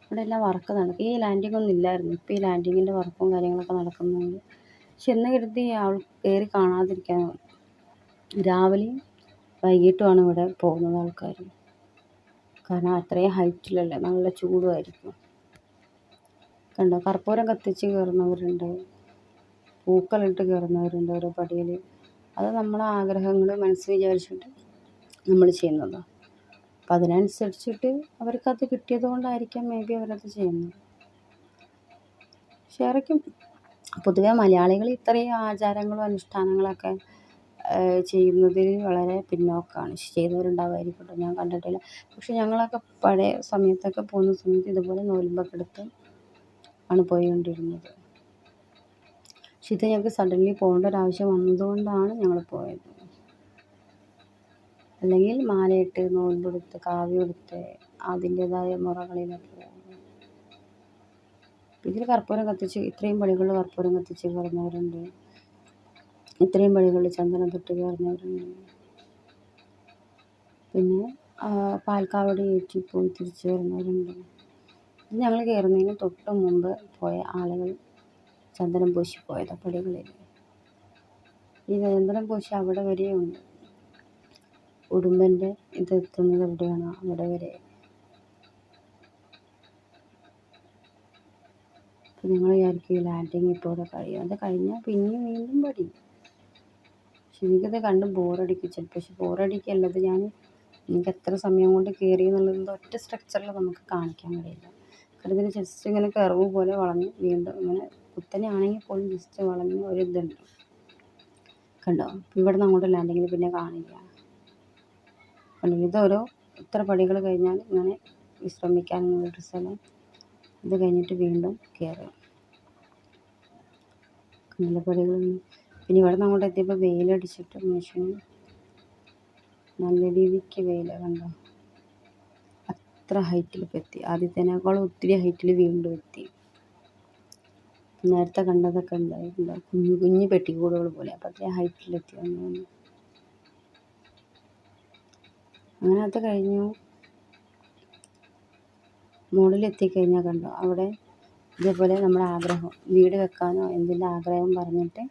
ഇവിടെ എല്ലാം വർക്ക് നടക്കും. ഈ ലാൻഡിങ് ഒന്നും ഇല്ലായിരുന്നു. ഇപ്പോൾ ഈ ലാൻഡിങ്ങിൻ്റെ വർക്കും കാര്യങ്ങളൊക്കെ നടക്കുന്നുണ്ട്. പക്ഷെ എന്ന് കരുതി ആൾ കയറി കാണാതിരിക്കാൻ, രാവിലെയും വൈകിട്ടുമാണ് ഇവിടെ പോകുന്നത് ആൾക്കാർ. കാരണം അത്രയും ഹൈറ്റിലല്ലേ, നല്ല ചൂടുമായിരിക്കും. കണ്ടോ, കർപ്പൂരം കത്തിച്ച് കയറുന്നവരുണ്ട്, പൂക്കളിട്ട് കയറുന്നവരുണ്ട് ഓരോ പടിയിൽ. അത് നമ്മളെ ആഗ്രഹങ്ങൾ മനസ്സിൽ വിചാരിച്ചിട്ട് നമ്മൾ ചെയ്യുന്നതാണ്. അപ്പം അതിനനുസരിച്ചിട്ട് അവർക്കത് കിട്ടിയത് കൊണ്ടായിരിക്കാം മേ ബി അവരത് ചെയ്യുന്നത്. ശരിക്കും പൊതുവെ മലയാളികൾ ഇത്രയും ആചാരങ്ങളും അനുഷ്ഠാനങ്ങളൊക്കെ ചെയ്യുന്നതിൽ വളരെ പിന്നോക്കമാണ്. ചെയ്തവരുണ്ടാവുമായിരിക്കട്ടെ, ഞാൻ കണ്ടിട്ടില്ല. പക്ഷെ ഞങ്ങളൊക്കെ പഴയ സമയത്തൊക്കെ പോകുന്ന സമയത്ത് ഇതുപോലെ നോയമ്പൊക്കെ എടുത്ത് ആണ് പോയിക്കൊണ്ടിരുന്നത്. പക്ഷെ ഇത് ഞങ്ങൾക്ക് സഡൻലി പോകേണ്ട ഒരാവശ്യം വന്നതുകൊണ്ടാണ് ഞങ്ങൾ പോയത്. അല്ലെങ്കിൽ മാലയിട്ട് നോയമ്പെടുത്ത് കാവ്യെടുത്ത് അതിൻ്റേതായ മുറകളിലൊക്കെ പോകും. ഇതിൽ കർപ്പൂരം കത്തിച്ച് ഇത്രയും പടികളിൽ കർപ്പൂരം കത്തിച്ച് കയറുന്നവരുണ്ട്, ഇത്രയും പടികളിൽ ചന്ദനം തൊട്ട് കയറുന്നവരുണ്ട്. പിന്നെ പാൽക്കാവടി ഏറ്റി പോയി തിരിച്ചു വരുന്നവരുണ്ട്. ഇത് ഞങ്ങൾ കയറുന്നതിന് തൊട്ട് മുമ്പ് പോയ ആളുകൾ ചന്ദനം പൂശി പോയത് പടികളിൽ. ഈ ചന്ദനം പൂശി അവിടെ വരെയുണ്ട്. ഉടുമ്പൻ്റെ ഇതെത്തുന്നത് എവിടെയാണോ അവിടെ വരെ. അപ്പം നിങ്ങൾ വിചാരിക്കും ഈ ലാൻഡിങ് ഇപ്പോൾ ഇവിടെ കഴിയും, അത് കഴിഞ്ഞാൽ പിന്നെയും വീണ്ടും പടി. പക്ഷെ എനിക്കത് കണ്ട് ബോറടിക്കും. പക്ഷെ ബോറടിക്കല്ലത്, എനിക്ക് എത്ര സമയം കൊണ്ട് കയറി എന്നുള്ളത് ഒറ്റ സ്ട്രക്ചറിൽ നമുക്ക് കാണിക്കാൻ കഴിയില്ല. കാരണം ഇതിന് ജസ്റ്റ് ഇങ്ങനെ കർവ് പോലെ വളഞ്ഞ് വീണ്ടും ഇങ്ങനെ കുത്തനെ ആണെങ്കിൽ പോലും ജസ്റ്റ് വളഞ്ഞ് ഒരിതുണ്ട്. കണ്ടോ, ഇവിടെ നിന്ന് അങ്ങോട്ട് ലാൻഡിങ്ങിൽ പിന്നെ കാണില്ല. കണ്ടില്ലേ, ഇതോരോ ഇത്ര പടികൾ കഴിഞ്ഞാൽ ഇങ്ങനെ വിശ്രമിക്കാനുള്ളൊരു സ്ഥലം. ഇത് കഴിഞ്ഞിട്ട് വീണ്ടും കയറുക. നല്ല പടികൾ. പിന്നെ ഇവിടെ നിന്ന് അങ്ങോട്ട് എത്തിയപ്പോൾ വെയിലടിച്ചിട്ട് മനുഷ്യന് നല്ല രീതിക്ക് വെയിൽ കണ്ടോ. അത്ര ഹൈറ്റിൽ ഇപ്പോൾ എത്തി. ആദ്യത്തേനേക്കാളും ഒത്തിരി ഹൈറ്റിൽ വീണ്ടും എത്തി. നേരത്തെ കണ്ടതൊക്കെ എന്താ കുഞ്ഞു കുഞ്ഞു പെട്ടിക്കൂടുകൾ പോലെ. അപ്പം അത്രയും ഹൈറ്റിലെത്തി. അങ്ങനെ അത് കഴിഞ്ഞു. മുകളിലെത്തിക്കഴിഞ്ഞാൽ കണ്ടോ അവിടെ ഇതേപോലെ നമ്മുടെ ആഗ്രഹം വീട് വെക്കാനോ എന്തിൻ്റെ ആഗ്രഹം പറഞ്ഞിട്ട്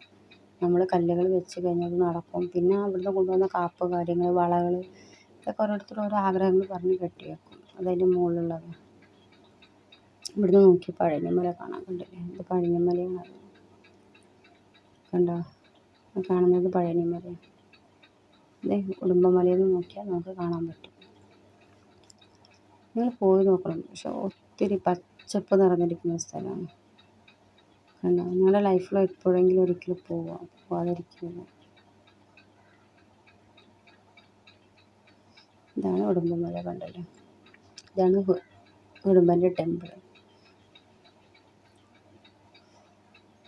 നമ്മൾ കല്ലുകൾ വെച്ച് കഴിഞ്ഞാൽ അത് നടക്കും. പിന്നെ അവിടുന്ന് കൊണ്ടുവന്ന കാപ്പ് കാര്യങ്ങൾ വളകൾ ഇതൊക്കെ ഓരോരുത്തരും ഓരോ ആഗ്രഹങ്ങൾ പറഞ്ഞ് കെട്ടി വെക്കും. അതതിൻ്റെ മുകളിലുള്ളത്. ഇവിടുന്ന് നോക്കി പഴനിമല കാണാൻ കണ്ടില്ലേ. ഇത് പഴനിമലയാണ്. കണ്ടോ കാണുന്നത് പഴനിമലയാണ്. ഇതേ ഉടുമ്പമലയിൽ നിന്ന് നോക്കിയാൽ നമുക്ക് കാണാൻ പറ്റും. നിങ്ങൾ പോയി നോക്കണം. പക്ഷെ ഒത്തിരി പച്ചപ്പ് നിറഞ്ഞിരിക്കുന്ന സ്ഥലമാണ്. കണ്ടോ. നിങ്ങളുടെ ലൈഫിൽ എപ്പോഴെങ്കിലും ഒരിക്കലും പോവാതിരിക്കില്ല. ഇതാണ് ഉടുമ്പമല. കണ്ടല്ലോ. ഇതാണ് ഉടുമ്പൻ്റെ ടെമ്പിൾ.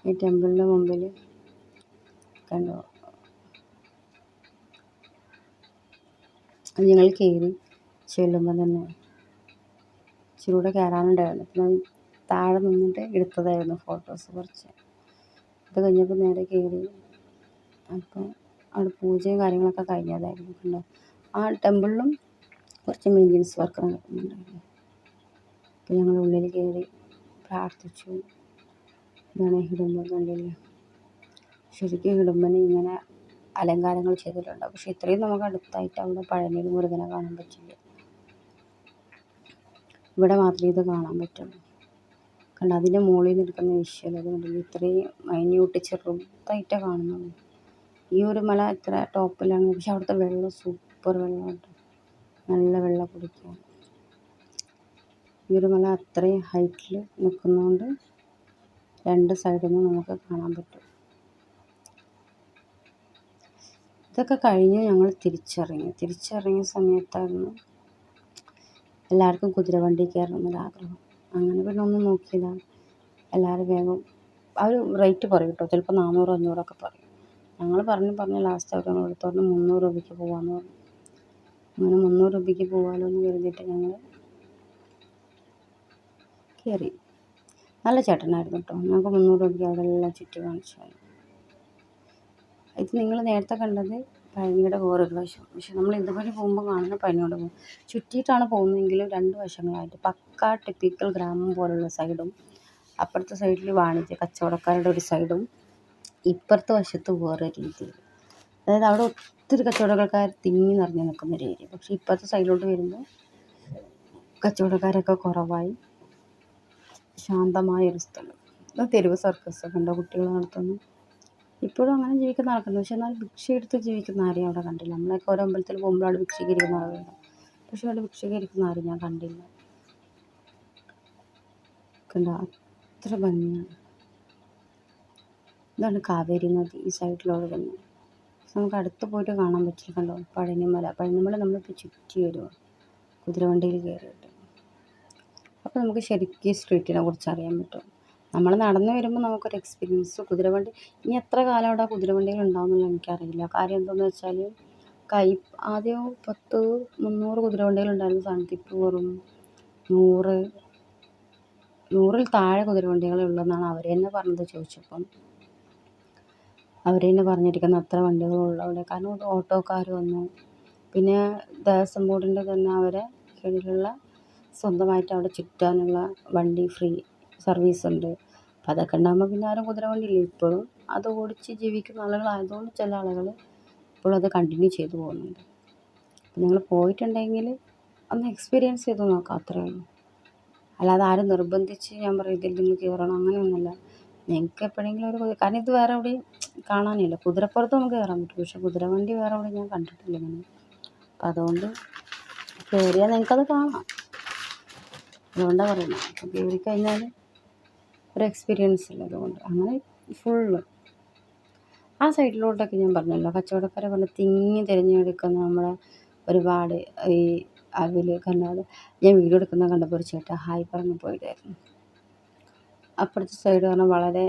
ഈ ടെമ്പിളിൻ്റെ മുമ്പിൽ കണ്ടോ അത് ഞങ്ങൾ കയറി ചെല്ലുമ്പോൾ തന്നെ ഇച്ചിരി കൂടെ കയറാനുണ്ടായിരുന്നു. അപ്പം താഴെ നിന്നിട്ട് എടുത്തതായിരുന്നു ഫോട്ടോസ് കുറച്ച്. അത് കഴിഞ്ഞപ്പോൾ നേരെ കയറി. അപ്പോൾ അവിടെ പൂജയും കാര്യങ്ങളൊക്കെ കഴിഞ്ഞതായിരുന്നു. കണ്ടോ ആ ടെമ്പിളിലും കുറച്ച് മെയിൻ്റെനൻസ് വർക്ക് നടക്കുന്നുണ്ടായിരുന്നു. അപ്പോൾ ഞങ്ങൾ ഉള്ളിൽ കയറി പ്രാർത്ഥിച്ചു. ഇതാണ് ഹിഡുമ്പൻ. കണ്ടില്ലേ. ശരിക്കും ഹിഡുമ്പന് ഇങ്ങനെ അലങ്കാരങ്ങൾ ചെയ്തിട്ടുണ്ട്. പക്ഷെ ഇത്രയും നമുക്ക് അടുത്തായിട്ട് അവിടെ പഴനിയിൽ മുരുകനെ കാണാൻ പറ്റില്ല. ഇവിടെ മാത്രമേ ഇത് കാണാൻ പറ്റുള്ളൂ. കണ്ട അതിൻ്റെ മുകളിൽ നിന്ന് എടുക്കുന്ന വിഷ്വൽ അത് കണ്ടില്ല. ഇത്രയും മൈന്യൂട്ട് ചെറുതായിട്ടാണ് കാണുന്നത്. ഈ ഒരു മല ഇത്ര ടോപ്പിലാണ്. പക്ഷെ അവിടുത്തെ വെള്ളം സൂപ്പർ വെള്ളമുണ്ട്. നല്ല വെള്ളം കുടിക്കാൻ. ഈ ഒരു മല അത്രയും ഹൈറ്റിൽ നിൽക്കുന്നതുകൊണ്ട് രണ്ട് സൈഡിൽ നിന്ന് നമുക്ക് കാണാൻ പറ്റും. ഇതൊക്കെ കഴിഞ്ഞ് ഞങ്ങൾ തിരിച്ചിറങ്ങിയ സമയത്തായിരുന്നു എല്ലാവർക്കും കുതിരവണ്ടി കയറണമെന്നൊരാഗ്രഹം. അങ്ങനെ പിന്നെ ഒന്നും നോക്കിയില്ല. എല്ലാവരും വേഗം അവർ റേറ്റ് പറയും കേട്ടോ. ചിലപ്പോൾ 400-500 പറയും. ഞങ്ങൾ പറഞ്ഞ് ലാസ്റ്റ് അവർ ഞങ്ങൾ എടുത്ത് പറഞ്ഞ് 300 രൂപയ്ക്ക് പോകാമെന്ന് പറഞ്ഞു. അങ്ങനെ 300 രൂപയ്ക്ക് പോകാമല്ലോ എന്ന് കരുതിയിട്ട് ഞങ്ങൾ കയറി. നല്ല ചേട്ടനായിരുന്നു കേട്ടോ. ഞങ്ങൾക്ക് 300 രൂപയ്ക്ക് അവിടെ എല്ലാം ചുറ്റി കാണിച്ചു. ഇത് നിങ്ങൾ നേരത്തെ കണ്ടത് പഴനിയുടെ വേറൊരു വശം. പക്ഷെ നമ്മൾ ഇതുവഴി പോകുമ്പോൾ കാണുന്ന പഴനിയുടെ ചുറ്റിയിട്ടാണ് പോകുന്നതെങ്കിൽ 2 വശങ്ങളായിട്ട് പക്കാ ടിപ്പിക്കൽ ഗ്രാമം പോലുള്ള സൈഡും അപ്പുറത്തെ സൈഡിൽ വാണിജ്യ കച്ചവടക്കാരുടെ ഒരു സൈഡും ഇപ്പുറത്തെ വശത്ത് വേറെ രീതിയിൽ. അതായത് അവിടെ ഒത്തിരി കച്ചവടക്കാർ തിങ്ങി നിറഞ്ഞു നിൽക്കുന്ന ഒരു ഏരിയ. പക്ഷേ ഇപ്പുറത്തെ സൈഡിലോട്ട് വരുമ്പോൾ കച്ചവടക്കാരൊക്കെ കുറവായി ശാന്തമായൊരു സ്ഥലം. തെരുവ് സർക്കസൊക്കെ ഉണ്ടോ കുട്ടികൾ നടത്തുന്നു. ഇപ്പോഴും അങ്ങനെ ജീവിക്കുന്ന ആൾക്കുണ്ട്. പക്ഷെ എന്നാൽ ഭിക്ഷയെടുത്ത് ജീവിക്കുന്ന ആരെയും അവിടെ കണ്ടില്ല. നമ്മളൊക്കെ ഓരോ അമ്പലത്തിൽ പോകുമ്പോൾ അവിടെ ഭിക്ഷകരിക്കുന്ന ആളുകളുണ്ട്. പക്ഷെ അവിടെ ഭിക്ഷകരിക്കുന്ന ആരും ഞാൻ കണ്ടില്ല. കണ്ടോ അത്ര ഭംഗിയാണ്. ഇതാണ് കാവേരി നദി ഈ സൈഡിലൊഴുകുന്നത്. നമുക്ക് അടുത്ത് പോയിട്ട് കാണാൻ പറ്റില്ല. കണ്ടോ പഴനിമല നമ്മളിപ്പോൾ ചുറ്റി വരുമോ കുതിരവണ്ടിയിൽ കയറിയിട്ട്. അപ്പോൾ നമുക്ക് ശരിക്കും സ്ട്രീറ്റിനെ കുറിച്ച് അറിയാൻ പറ്റും. നമ്മൾ നടന്നു വരുമ്പോൾ നമുക്കൊരു എക്സ്പീരിയൻസ്. കുതിരവണ്ടി ഇനി എത്ര കാലം അവിടെ കുതിരവണ്ടികൾ ഉണ്ടാവുമെന്നുള്ള എനിക്കറിയില്ല. കാര്യം എന്താണെന്ന് വെച്ചാൽ ആദ്യം 10-300 കുതിരവണ്ടികൾ ഉണ്ടായിരുന്ന സ്ഥാനത്ത് ഇപ്പോൾ വെറും 100-ൽ താഴെ കുതിരവണ്ടികളേ ഉള്ളതെന്നാണ് അവർ തന്നെ പറഞ്ഞത്. ചോദിച്ചപ്പം അവർ തന്നെ പറഞ്ഞിരിക്കുന്ന അത്ര വണ്ടികളുള്ള അവിടെ. കാരണം ഓട്ടോക്കാർ വന്നു. പിന്നെ ദേവസ്വം ബോർഡിൻ്റെ തന്നെ അവരെ കീഴിലുള്ള സ്വന്തമായിട്ട് അവിടെ ചുറ്റാനുള്ള വണ്ടി ഫ്രീ സർവീസ് ഉണ്ട്. അപ്പോൾ അതൊക്കെ ഉണ്ടാകുമ്പോൾ പിന്നെ ആരും കുതിരവണ്ടിയില്ല. ഇപ്പോഴും അത് ഓടിച്ച് ജീവിക്കുന്ന ആളുകളായതുകൊണ്ട് ചില ആളുകൾ ഇപ്പോഴും അത് കണ്ടിന്യൂ ചെയ്തു പോകുന്നുണ്ട്. അപ്പോൾ നിങ്ങൾ പോയിട്ടുണ്ടെങ്കിൽ ഒന്ന് എക്സ്പീരിയൻസ് ചെയ്ത് നോക്കാം. അത്രയേ ഉള്ളൂ. അല്ലാതെ ആരും നിർബന്ധിച്ച് ഞാൻ പറയും ഇതിൽ നിങ്ങൾ കയറണം അങ്ങനെയൊന്നുമില്ല. നിങ്ങൾക്ക് എപ്പോഴെങ്കിലും കാരണം ഇത് വേറെ എവിടെയും കാണാനില്ല. കുതിരപ്പുറത്ത് നമുക്ക് കയറാൻ പറ്റും. പക്ഷെ കുതിരവണ്ടി വേറെ എവിടെയും ഞാൻ കണ്ടിട്ടില്ല ഇങ്ങനെ. അപ്പം അതുകൊണ്ട് കയറിയാൽ നിങ്ങൾക്കത് കാണാം. അതുകൊണ്ടാണ് പറയുന്നത്. അപ്പോൾ കയറിക്കഴിഞ്ഞാൽ ഒരു എക്സ്പീരിയൻസ് ഇല്ല. അതുകൊണ്ട് അങ്ങനെ ഫുള്ള് ആ സൈഡിലോട്ടൊക്കെ ഞാൻ പറഞ്ഞല്ലോ കച്ചവടക്കാരെ പറഞ്ഞ് തിങ്ങി തിരഞ്ഞെടുക്കുന്ന നമ്മളെ ഒരുപാട് ഈ അവിൽ കണ്ടാൽ ഞാൻ വീഡിയോ എടുക്കുന്ന കണ്ടപ്പോൾ ഒരു ചേട്ടൻ ഹായ് പറഞ്ഞ് പോയിട്ടായിരുന്നു. അപ്പുറത്തെ സൈഡ് പറഞ്ഞാൽ വളരെ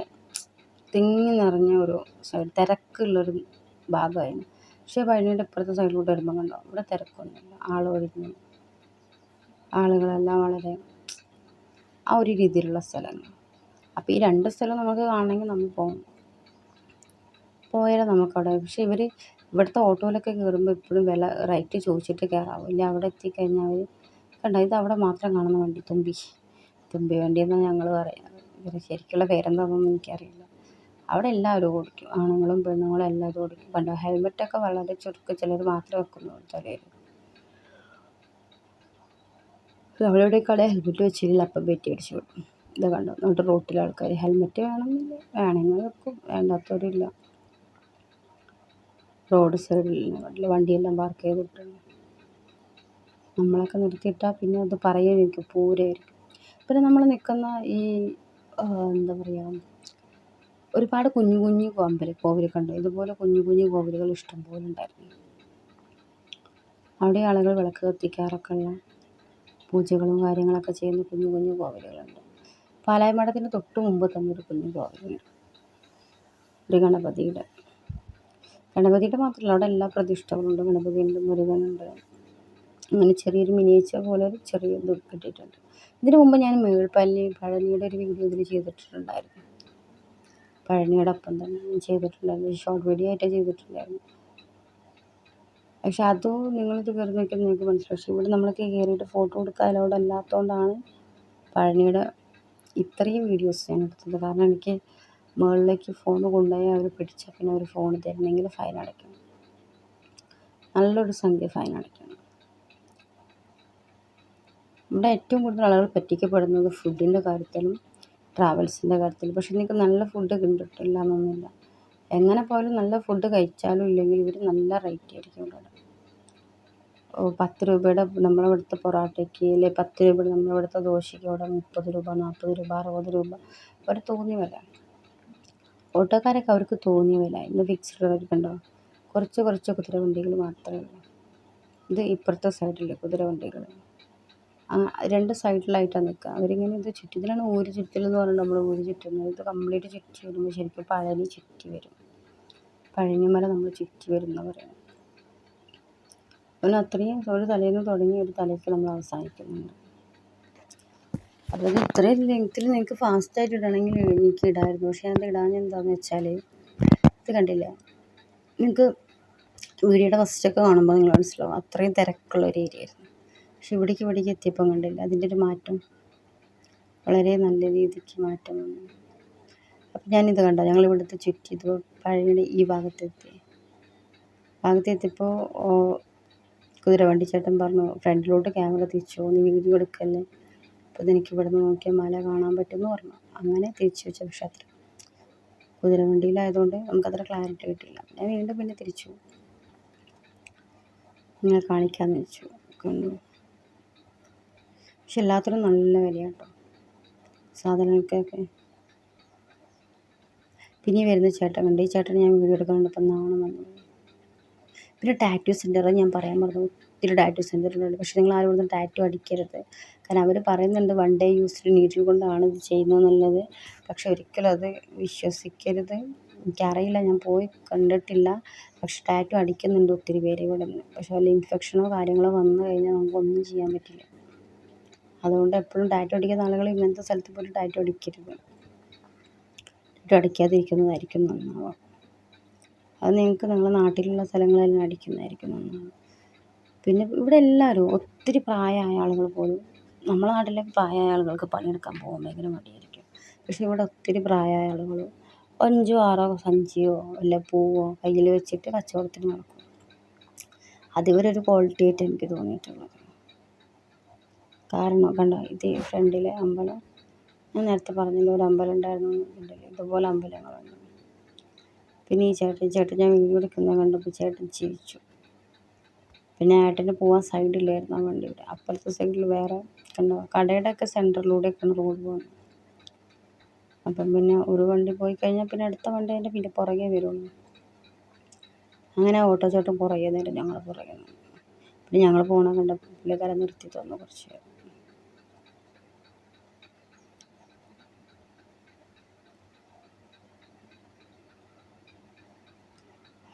തിങ്ങി നിറഞ്ഞ ഒരു സൈഡ്, തിരക്കുള്ളൊരു ഭാഗമായിരുന്നു. പക്ഷേ പഴനിയുടെ ഇപ്പുറത്തെ സൈഡിലൂടെ വരുമ്പോൾ കണ്ടോ ഇവിടെ തിരക്കൊന്നുമില്ല, ഒഴിഞ്ഞു, ആളുകളെല്ലാം വളരെ ആ ഒരു രീതിയിലുള്ള സ്ഥലങ്ങൾ. അപ്പോൾ ഈ 2 സ്ഥലം നമുക്ക് കാണണമെങ്കിൽ നമ്മൾ പോയാലേ നമുക്കവിടെ. പക്ഷേ ഇവിടുത്തെ ഓട്ടോയിലൊക്കെ കയറുമ്പോൾ എപ്പോഴും വില റേറ്റ് ചോദിച്ചിട്ട് കയറാവും, ഇല്ല അവിടെ എത്തിക്കഴിഞ്ഞാൽ കണ്ടോ ഇത് അവിടെ മാത്രം കാണുന്ന വണ്ടി തുമ്പി വണ്ടി എന്നാണ് ഞങ്ങൾ പറയാറ്. ഇതിന് ശരിക്കുള്ള പേരെന്താണെന്നൊന്നും എനിക്കറിയില്ല. അവിടെ എല്ലാവരും ഓടിക്കും, ആണുങ്ങളും പെണ്ണുങ്ങളും എല്ലാവരും ഓടിക്കും. കണ്ടോ ഹെൽമെറ്റൊക്കെ വളരെ ചുരുക്കം ചിലർ മാത്രമേ വെക്കുന്നുള്ളൂ തലയിൽ. നമ്മളിവിടെ കട ഹെൽമെറ്റ് വെച്ചില്ല, അപ്പം പെറ്റി അടിച്ചു വിടും. ഇത് കണ്ടോ നമ്മുടെ റോട്ടിലെ ആൾക്കാർ ഹെൽമെറ്റ് വേണമെന്നില്ല, വേണമെങ്കിൽ വെക്കും, വേണ്ടാത്തവരില്ല. റോഡ് സൈഡിൽ വണ്ടിയെല്ലാം പാർക്ക് ചെയ്തിട്ടുണ്ട്. നമ്മളൊക്കെ നിർത്തിയിട്ടാൽ പിന്നെ അത് പറയാനിരിക്കും, പൂരമായിരിക്കും. പിന്നെ നമ്മൾ നിൽക്കുന്ന ഈ എന്താ പറയുക, ഒരുപാട് കുഞ്ഞു കുഞ്ഞു കോവിൽ കണ്ടു. ഇതുപോലെ കുഞ്ഞു കുഞ്ഞു കോവിലുകൾ ഇഷ്ടംപോലെ ഉണ്ടായിരുന്നു. അവിടെ ആളുകൾ വിളക്ക് കത്തിക്കാറൊക്കെ ഉള്ള പൂജകളും കാര്യങ്ങളൊക്കെ ചെയ്യുന്ന കുഞ്ഞു കുഞ്ഞു കോവിലുകളുണ്ട്. പാലായിമഠത്തിന് തൊട്ട് മുമ്പ് തന്നെ ഒരു കുഞ്ഞു കോവിലുണ്ട്, ഒരു ഗണപതിയുടെ മാത്രമല്ല അവിടെ എല്ലാ പ്രതിഷ്ഠകളുണ്ട്. ഗണപതിയുണ്ട്, മുരുകനുണ്ട്, അങ്ങനെ ചെറിയൊരു മിനിയേച്ചർ പോലെ ഒരു ചെറിയ ഇത് കിട്ടിയിട്ടുണ്ട്. ഇതിനു മുമ്പ് ഞാൻ പഴനിയുടെ ഒരു വീഡിയോ ഇതിൽ ചെയ്തിട്ടുണ്ടായിരുന്നു. പഴനിയുടെ ഒപ്പം തന്നെ ഞാൻ ചെയ്തിട്ടുണ്ടായിരുന്നു, ഷോർട്ട് വീഡിയോ ആയിട്ട് ചെയ്തിട്ടുണ്ടായിരുന്നു. പക്ഷെ അതും നിങ്ങളിത് കയറി നോക്കിയാൽ നിങ്ങൾക്ക് മനസ്സിലാവും. പക്ഷേ ഇവിടെ നമ്മളൊക്കെ കയറിയിട്ട് ഫോട്ടോ എടുക്കാൻ അലൗഡ് അല്ലാത്തതുകൊണ്ടാണ് പഴനിയുടെ ഇത്രയും വീഡിയോസ് ഞാൻ എടുത്തത്. കാരണം എനിക്ക് മുകളിലേക്ക് ഫോൺ കൊണ്ടുപോയി അവർ പിടിച്ചാൽ പിന്നെ അവർ ഫോൺ തരണമെങ്കിൽ ഫൈൻ അടയ്ക്കണം, നല്ലൊരു സംഖ്യ ഫൈൻ അടയ്ക്കണം. ഇവിടെ ഏറ്റവും കൂടുതൽ ആളുകൾ പറ്റിക്കപ്പെടുന്നത് ഫുഡിൻ്റെ കാര്യത്തിലും ട്രാവൽസിൻ്റെ കാര്യത്തിലും. പക്ഷെ നിങ്ങൾക്ക് നല്ല ഫുഡ് കിട്ടില്ല എന്നൊന്നുമില്ല. എങ്ങനെ പോയാലും നല്ല ഫുഡ് കഴിച്ചാലും ഇല്ലെങ്കിൽ ഇവർ നല്ല റേറ്റ് ആയിരിക്കും ഇവിടെ. 10 രൂപയുടെ നമ്മളിവിടുത്തെ പൊറോട്ടയ്ക്ക് അല്ലെങ്കിൽ 10 രൂപയുടെ നമ്മളിവിടുത്തെ ദോശയ്ക്ക് അവിടെ 30 രൂപ, 40 രൂപ, 60 രൂപ, അവർ തോന്നിയ വില. ഓട്ടോക്കാരൊക്കെ അവർക്ക് തോന്നിയ വില. ഇന്ന് ഫിക്സ്ഡ് റേറ്റ് ഉണ്ടോ, കുറച്ച് കുതിരവണ്ടികൾ മാത്രമേ ഉള്ളൂ. ഇത് ഇപ്പുറത്തെ സൈഡിൽ കുതിരവണ്ടികൾ 2 സൈഡിലായിട്ടാണ് നിൽക്കുക. അവരിങ്ങനെ ഇത് ഇതിനാണ് ഊര് ചുറ്റൽ എന്ന് പറഞ്ഞാൽ നമ്മൾ ഊര് ചുറ്റുന്നത്. ഇത് കംപ്ലീറ്റ് ചുറ്റി വരുമ്പോൾ ശരിക്കും പഴനി ചുറ്റി വരും, പഴനിമല നമ്മൾ ചുറ്റി വരും എന്ന് പറയുന്നത്. പിന്നെ അത്രയും ഒരു തലേന്ന് തുടങ്ങി ഒരു തലേക്ക് നമ്മൾ അവസാനിക്കുന്നുണ്ട്. അപ്പോൾ ഇത് ഇത്രയും ലെങ്ത്തിൽ നിങ്ങൾക്ക് ഫാസ്റ്റായിട്ട് ഇടണമെങ്കിൽ എനിക്ക് ഇടാമായിരുന്നു. പക്ഷേ അത് ഇടാൻ എന്താണെന്ന് വെച്ചാൽ ഇത് കണ്ടില്ല, നിങ്ങൾക്ക് വീഡിയോയുടെ ഫസ്റ്റൊക്കെ കാണുമ്പോൾ നിങ്ങൾ മനസ്സിലാവും അത്രയും തിരക്കുള്ളൊരു ഏരിയ ആയിരുന്നു. പക്ഷെ ഇവിടേക്ക് എത്തിയപ്പോൾ കണ്ടില്ല അതിൻ്റെ ഒരു മാറ്റം, വളരെ നല്ല രീതിക്ക് മാറ്റം വന്നു. അപ്പം ഞാനിത് കണ്ടോ, ഞങ്ങളിവിടുത്തെ ചുറ്റി ഇത് പഴനിയുടെ ഈ ഭാഗത്തെത്തിയപ്പോൾ കുതിരവണ്ടി ചേട്ടൻ പറഞ്ഞു ഫ്രണ്ടിലോട്ട് ക്യാമറ തിരിച്ചോ, നീ വീഡിയോ എടുക്കല്ലേ, അപ്പോൾ ഇതെനിക്ക് ഇവിടെ നിന്ന് നോക്കിയാൽ മല കാണാൻ പറ്റുമെന്ന് പറഞ്ഞു. അങ്ങനെ തിരിച്ചു വെച്ച. പക്ഷെ അത്ര കുതിരവണ്ടിയിലായതുകൊണ്ട് നമുക്കത്ര ക്ലാരിറ്റി കിട്ടിയില്ല. ഞാൻ വീണ്ടും പിന്നെ തിരിച്ചു നിങ്ങളെ കാണിക്കാമെന്ന് വെച്ചു. കണ്ടു. പക്ഷെ എല്ലാത്തിനും നല്ല വിലയാണ് കേട്ടോ സാധനങ്ങൾക്കൊക്കെ. പിന്നെ വരുന്ന ചേട്ടൻ കണ്ട്, ഈ ചേട്ടൻ ഞാൻ വീഡിയോ എടുക്കാൻ കണ്ടപ്പോൾ നാണം വന്നു. പിന്നെ ടാറ്റു സെൻറ്റർ ഞാൻ പറയാൻ പറഞ്ഞു, ഒത്തിരി ടാറ്റു സെൻറ്ററുകളുണ്ട്. പക്ഷേ നിങ്ങൾ ആരും ഇവിടുന്ന് ടാറ്റു അടിക്കരുത്. കാരണം അവർ പറയുന്നുണ്ട് 1 ഡേ യൂസ്ഡ് നീഡിൽ കൊണ്ടാണ് ഇത് ചെയ്യുന്നതെന്നുള്ളത്. പക്ഷെ ഒരിക്കലും അത് വിശ്വസിക്കരുത്. എനിക്കറിയില്ല, ഞാൻ പോയി കണ്ടിട്ടില്ല. പക്ഷെ ടാറ്റു അടിക്കുന്നുണ്ട് ഒത്തിരി പേര് ഇവിടെ നിന്ന്. പക്ഷെ വല്ല ഇൻഫെക്ഷനോ കാര്യങ്ങളോ വന്നു കഴിഞ്ഞാൽ നമുക്കൊന്നും ചെയ്യാൻ പറ്റില്ല. അതുകൊണ്ട് എപ്പോഴും ടാറ്റു അടിക്കുന്ന ആളുകൾ ഇങ്ങനത്തെ സ്ഥലത്ത് പോയിട്ട് ടാറ്റു അടിക്കരുത്. ടാറ്റു അടിക്കാതിരിക്കുന്നതായിരിക്കും നന്നാവുക. അത് നിങ്ങൾക്ക് നിങ്ങളുടെ നാട്ടിലുള്ള സ്ഥലങ്ങളെല്ലാം അടിക്കുന്നതായിരിക്കും നന്നാവുക. പിന്നെ ഇവിടെ എല്ലാവരും ഒത്തിരി പ്രായമായ ആളുകൾ പോലും, നമ്മളെ നാട്ടിലേക്ക് പ്രായമായ ആളുകൾക്ക് പണിയെടുക്കാൻ പോകാൻ ഭയങ്കര മടിയായിരിക്കും. പക്ഷേ ഇവിടെ ഒത്തിരി പ്രായമായ ആളുകൾ 5 6 സഞ്ചിയോ അല്ല പൂവോ കയ്യിൽ വെച്ചിട്ട് കച്ചവടത്തിന് നടക്കും. അതിവരൊരു ക്വാളിറ്റി ആയിട്ട് എനിക്ക് തോന്നിയിട്ടുള്ളത്. കാരണം കണ്ടോ, ഇത് ഫ്രണ്ടിലെ അമ്പലം, ഞാൻ നേരത്തെ പറഞ്ഞല്ലോ ഒരു അമ്പലം ഉണ്ടായിരുന്നു ഫ്രണ്ടിൽ, ഇതുപോലെ അമ്പലങ്ങളുണ്ട്. പിന്നെ ഈ ചേട്ടൻ ഞാൻ വീഡിയോ എടുക്കുന്നത് കണ്ടപ്പോൾ ചേട്ടൻ ചിരിച്ചു. പിന്നെ ഏട്ടന് പോകാൻ സൈഡില്ലായിരുന്നു ആ വണ്ടിയുടെ. അപ്പുറത്തെ സൈഡിൽ വേറെ കണ്ടോ കടയുടെയൊക്കെ സെൻറ്ററിലൂടെയൊക്കെയാണ് റോഡ് പോകുന്നത്. അപ്പം പിന്നെ ഒരു വണ്ടി പോയി കഴിഞ്ഞാൽ പിന്നെ അടുത്ത വണ്ടി അതിൻ്റെ പിന്നെ പുറകെ വരുള്ളൂ. അങ്ങനെ ഓട്ടോ ചേട്ടൻ പുറകെ നേരം ഞങ്ങൾ പുറകെ. പിന്നെ ഞങ്ങൾ പോണ കണ്ടപ്പോൾ പുള്ളിക്കാരൻ നിർത്തി തന്നു കുറച്ച് നേരം.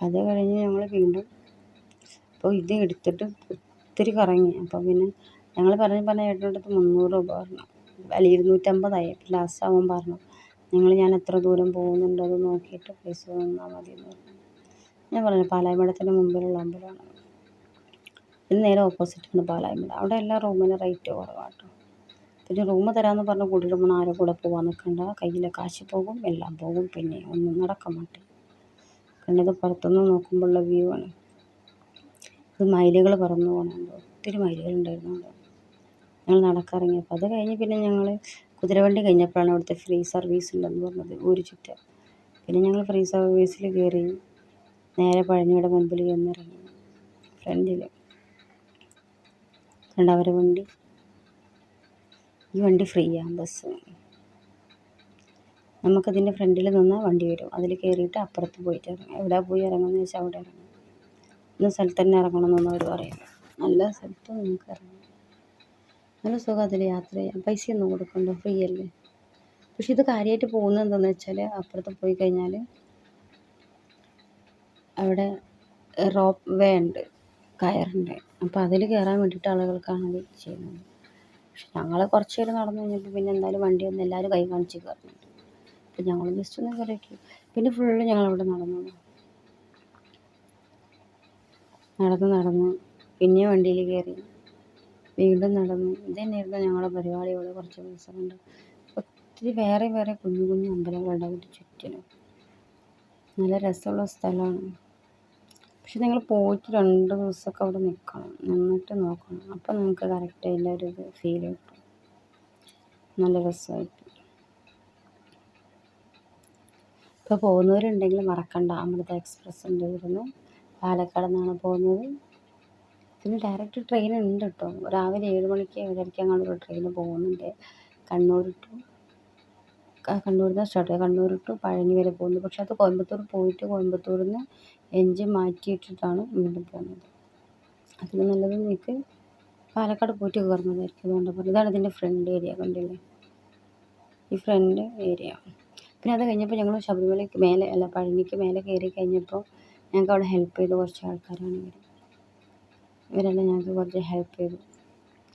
അത് കഴിഞ്ഞ് ഞങ്ങൾ വീണ്ടും അപ്പോൾ ഇത് എടുത്തിട്ട് ഒത്തിരി കറങ്ങി. അപ്പോൾ പിന്നെ ഞങ്ങൾ പറഞ്ഞ ഏട്ടനടുത്ത് 300 രൂപ പറഞ്ഞു. അല്ല 250 ലാസ്റ്റ് അവൻ പറഞ്ഞു ഞാൻ എത്ര ദൂരം പോകുന്നുണ്ട് അത് നോക്കിയിട്ട് പൈസ തന്നാൽ മതി എന്ന് പറഞ്ഞു. ഞാൻ പറഞ്ഞു പാലായിമഠത്തിൻ്റെ മുമ്പിലുള്ള അമ്പലമാണ്. ഇത് നേരെ ഓപ്പോസിറ്റാണ് പാലായിമഠം. അവിടെ എല്ലാ റൂമിന് റേറ്റ് കുറവാട്ടോ. പിന്നെ റൂം തരാമെന്ന് പറഞ്ഞ് കൂട്ടിയിട്ട് പോകണം. ആരെ കൂടെ പോകാൻ നിൽക്കണ്ട, കയ്യിലെ കാശ് പോകും, എല്ലാം പോകും. പിന്നെ ഒന്നും നടക്കാൻ മാട്ടി. കണ്ടത് പുറത്തുനിന്ന് നോക്കുമ്പോഴുള്ള വ്യൂ ആണ്. ഇത് മയിലുകൾ പറന്നു പോകുന്നുണ്ട്. ഒത്തിരി മയിലുകളുണ്ടായിരുന്നു അവിടെ. ഞങ്ങൾ നടക്കിറങ്ങിയപ്പോൾ അത് കഴിഞ്ഞ് പിന്നെ ഞങ്ങൾ കുതിരവണ്ടി കഴിഞ്ഞപ്പോഴാണ് അവിടുത്തെ ഫ്രീ സർവീസ് ഉണ്ടെന്ന് പറഞ്ഞത് ഊര് ചുറ്റാൻ. പിന്നെ ഞങ്ങൾ ഫ്രീ സർവീസിൽ കയറി നേരെ പഴനിയുടെ മുമ്പിൽ ചെന്നിറങ്ങി. ഫ്രണ്ടിൽ കണ്ട അവരെ വണ്ടി, ഈ വണ്ടി ഫ്രീയാണ് ബസ്. നമുക്കതിൻ്റെ ഫ്രണ്ടിൽ നിന്നാൽ വണ്ടി വരും, അതിൽ കയറിയിട്ട് അപ്പുറത്ത് പോയിട്ട് ഇറങ്ങാം. എവിടെ പോയി ഇറങ്ങുമെന്ന് വെച്ചാൽ അവിടെ ഇറങ്ങും. ഇന്ന സ്ഥലത്ത് തന്നെ ഇറങ്ങണമെന്നൊന്നും അവർ പറയില്ല. നല്ല സ്ഥലത്ത് നമുക്ക് ഇറങ്ങാം. നല്ല സുഖം അതിൽ യാത്ര ചെയ്യാം. പൈസയൊന്നും കൊടുക്കണ്ട, ഫ്രീ അല്ലേ. പക്ഷെ ഇത് കാര്യമായിട്ട് പോകുന്നത് എന്താണെന്ന് വെച്ചാൽ അപ്പുറത്ത് പോയി കഴിഞ്ഞാൽ അവിടെ റോപ്പ് വേ ഉണ്ട്, കയറുണ്ട്. അപ്പോൾ അതിൽ കയറാൻ വേണ്ടിയിട്ട് ആളുകൾക്കാണ് അത് ചെയ്യുന്നത്. പക്ഷെ ഞങ്ങൾ കുറച്ച് നേരം നടന്നു കഴിഞ്ഞപ്പോൾ പിന്നെ എന്തായാലും വണ്ടി വന്ന് എല്ലാവരും കൈ കാണിച്ച് കയറുന്നുണ്ട്. അപ്പോൾ ഞങ്ങൾ ജസ്റ്റ് ഒന്ന് കയറിയിട്ട് പിന്നെ ഫുള്ള് ഞങ്ങളവിടെ നടന്നു പിന്നെ വണ്ടിയിൽ കയറി വീണ്ടും നടന്നു. ഇത് തന്നെയായിരുന്നു ഞങ്ങളുടെ പരിപാടി. ഇവിടെ കുറച്ച് ദിവസം കൊണ്ട് ഒത്തിരി വേറെ കുഞ്ഞു കുഞ്ഞു അമ്പലങ്ങളുണ്ടായിട്ട് ചുറ്റിനും നല്ല രസമുള്ള സ്ഥലമാണ്. പക്ഷെ നിങ്ങൾ പോയിട്ട് 2 ദിവസമൊക്കെ അവിടെ നിൽക്കണം, നിന്നിട്ട് നോക്കണം. അപ്പം നിങ്ങൾക്ക് കറക്റ്റ് അതിൻ്റെ ഒരു ഇത് ഫീൽ കിട്ടും. നല്ല രസമായിട്ട്. ഇപ്പോൾ പോകുന്നവരുണ്ടെങ്കിൽ മറക്കണ്ട, അമൃത എക്സ്പ്രസ് ഉണ്ട്. ഇവിടുന്ന് പാലക്കാട് നിന്നാണ് പോകുന്നത്. പിന്നെ ഡയറക്റ്റ് ട്രെയിൻ ഉണ്ട് കേട്ടോ. രാവിലെ 7 മണിക്ക് 7:30 അങ്ങോട്ട് ഒരു ട്രെയിൻ പോകുന്നുണ്ട്. കണ്ണൂർ നിന്ന് സ്റ്റാർട്ട് ചെയ്യുക. കണ്ണൂർ ടു പഴനി വരെ പോകുന്നു. പക്ഷെ അത് കോയമ്പത്തൂർ പോയിട്ട് കോയമ്പത്തൂരിൽ നിന്ന് എൻജിൻ മാറ്റിയിട്ടിട്ടാണ് വീണ്ടും പോകുന്നത്. അതിന് നല്ലത് നിങ്ങൾക്ക് പാലക്കാട് പോയിട്ട് കയറുന്നതായിരിക്കും. അതുകൊണ്ട് പറഞ്ഞു ഇതാണ് ഇതിൻ്റെ ഫ്രണ്ട് ഏരിയ, കണ്ടില്ലേ, ഈ ഫ്രണ്ട് ഏരിയ. പിന്നെ അത് കഴിഞ്ഞപ്പോൾ ഞങ്ങൾ ശബരിമലയ്ക്ക് മേലെ പഴനിക്ക് മേലെ കയറി കഴിഞ്ഞപ്പോൾ ഞങ്ങൾക്ക് അവിടെ ഹെൽപ്പ് ചെയ്ത് കുറച്ച് ആൾക്കാരാണ് ഇവരെല്ലാം ഞങ്ങൾക്ക് കുറച്ച് ഹെൽപ്പ് ചെയ്തു.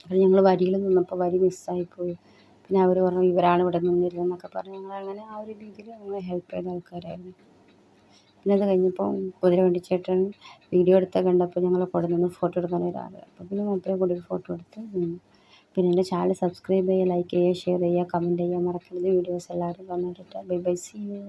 അപ്പോൾ ഞങ്ങൾ വരിയിൽ നിന്നപ്പോൾ വരി മിസ്സായിപ്പോയി. പിന്നെ അവർ പറഞ്ഞു ഇവരാണ് ഇവിടെ നിന്നിരുന്നതെന്നൊക്കെ പറഞ്ഞ് ഞങ്ങളങ്ങനെ ആ ഒരു രീതിയിൽ ഞങ്ങൾ ഹെൽപ്പ് ചെയ്ത ആൾക്കാരായിരുന്നു. പിന്നെ അത് കഴിഞ്ഞപ്പോൾ കുതിരവണ്ടി ചേട്ടൻ വീഡിയോ എടുത്ത കണ്ടപ്പോൾ ഞങ്ങൾ കൂടെ നിന്ന് ഫോട്ടോ എടുക്കാൻ ഒരാൾ. അപ്പോൾ പിന്നെ മൂപ്പരെ കൂടി ഒരു ഫോട്ടോ എടുത്ത് നിന്നു. പിന്നെ എൻ്റെ ചാനൽ സബ്സ്ക്രൈബ് ചെയ്യുക, ലൈക്ക് ചെയ്യുക, ഷെയർ ചെയ്യുക, കമൻറ്റ് ചെയ്യുക മറക്കരുത്. വീഡിയോസ് എല്ലാവരും കണ്ടിട്ട് ബൈ ബൈ, സീ യു.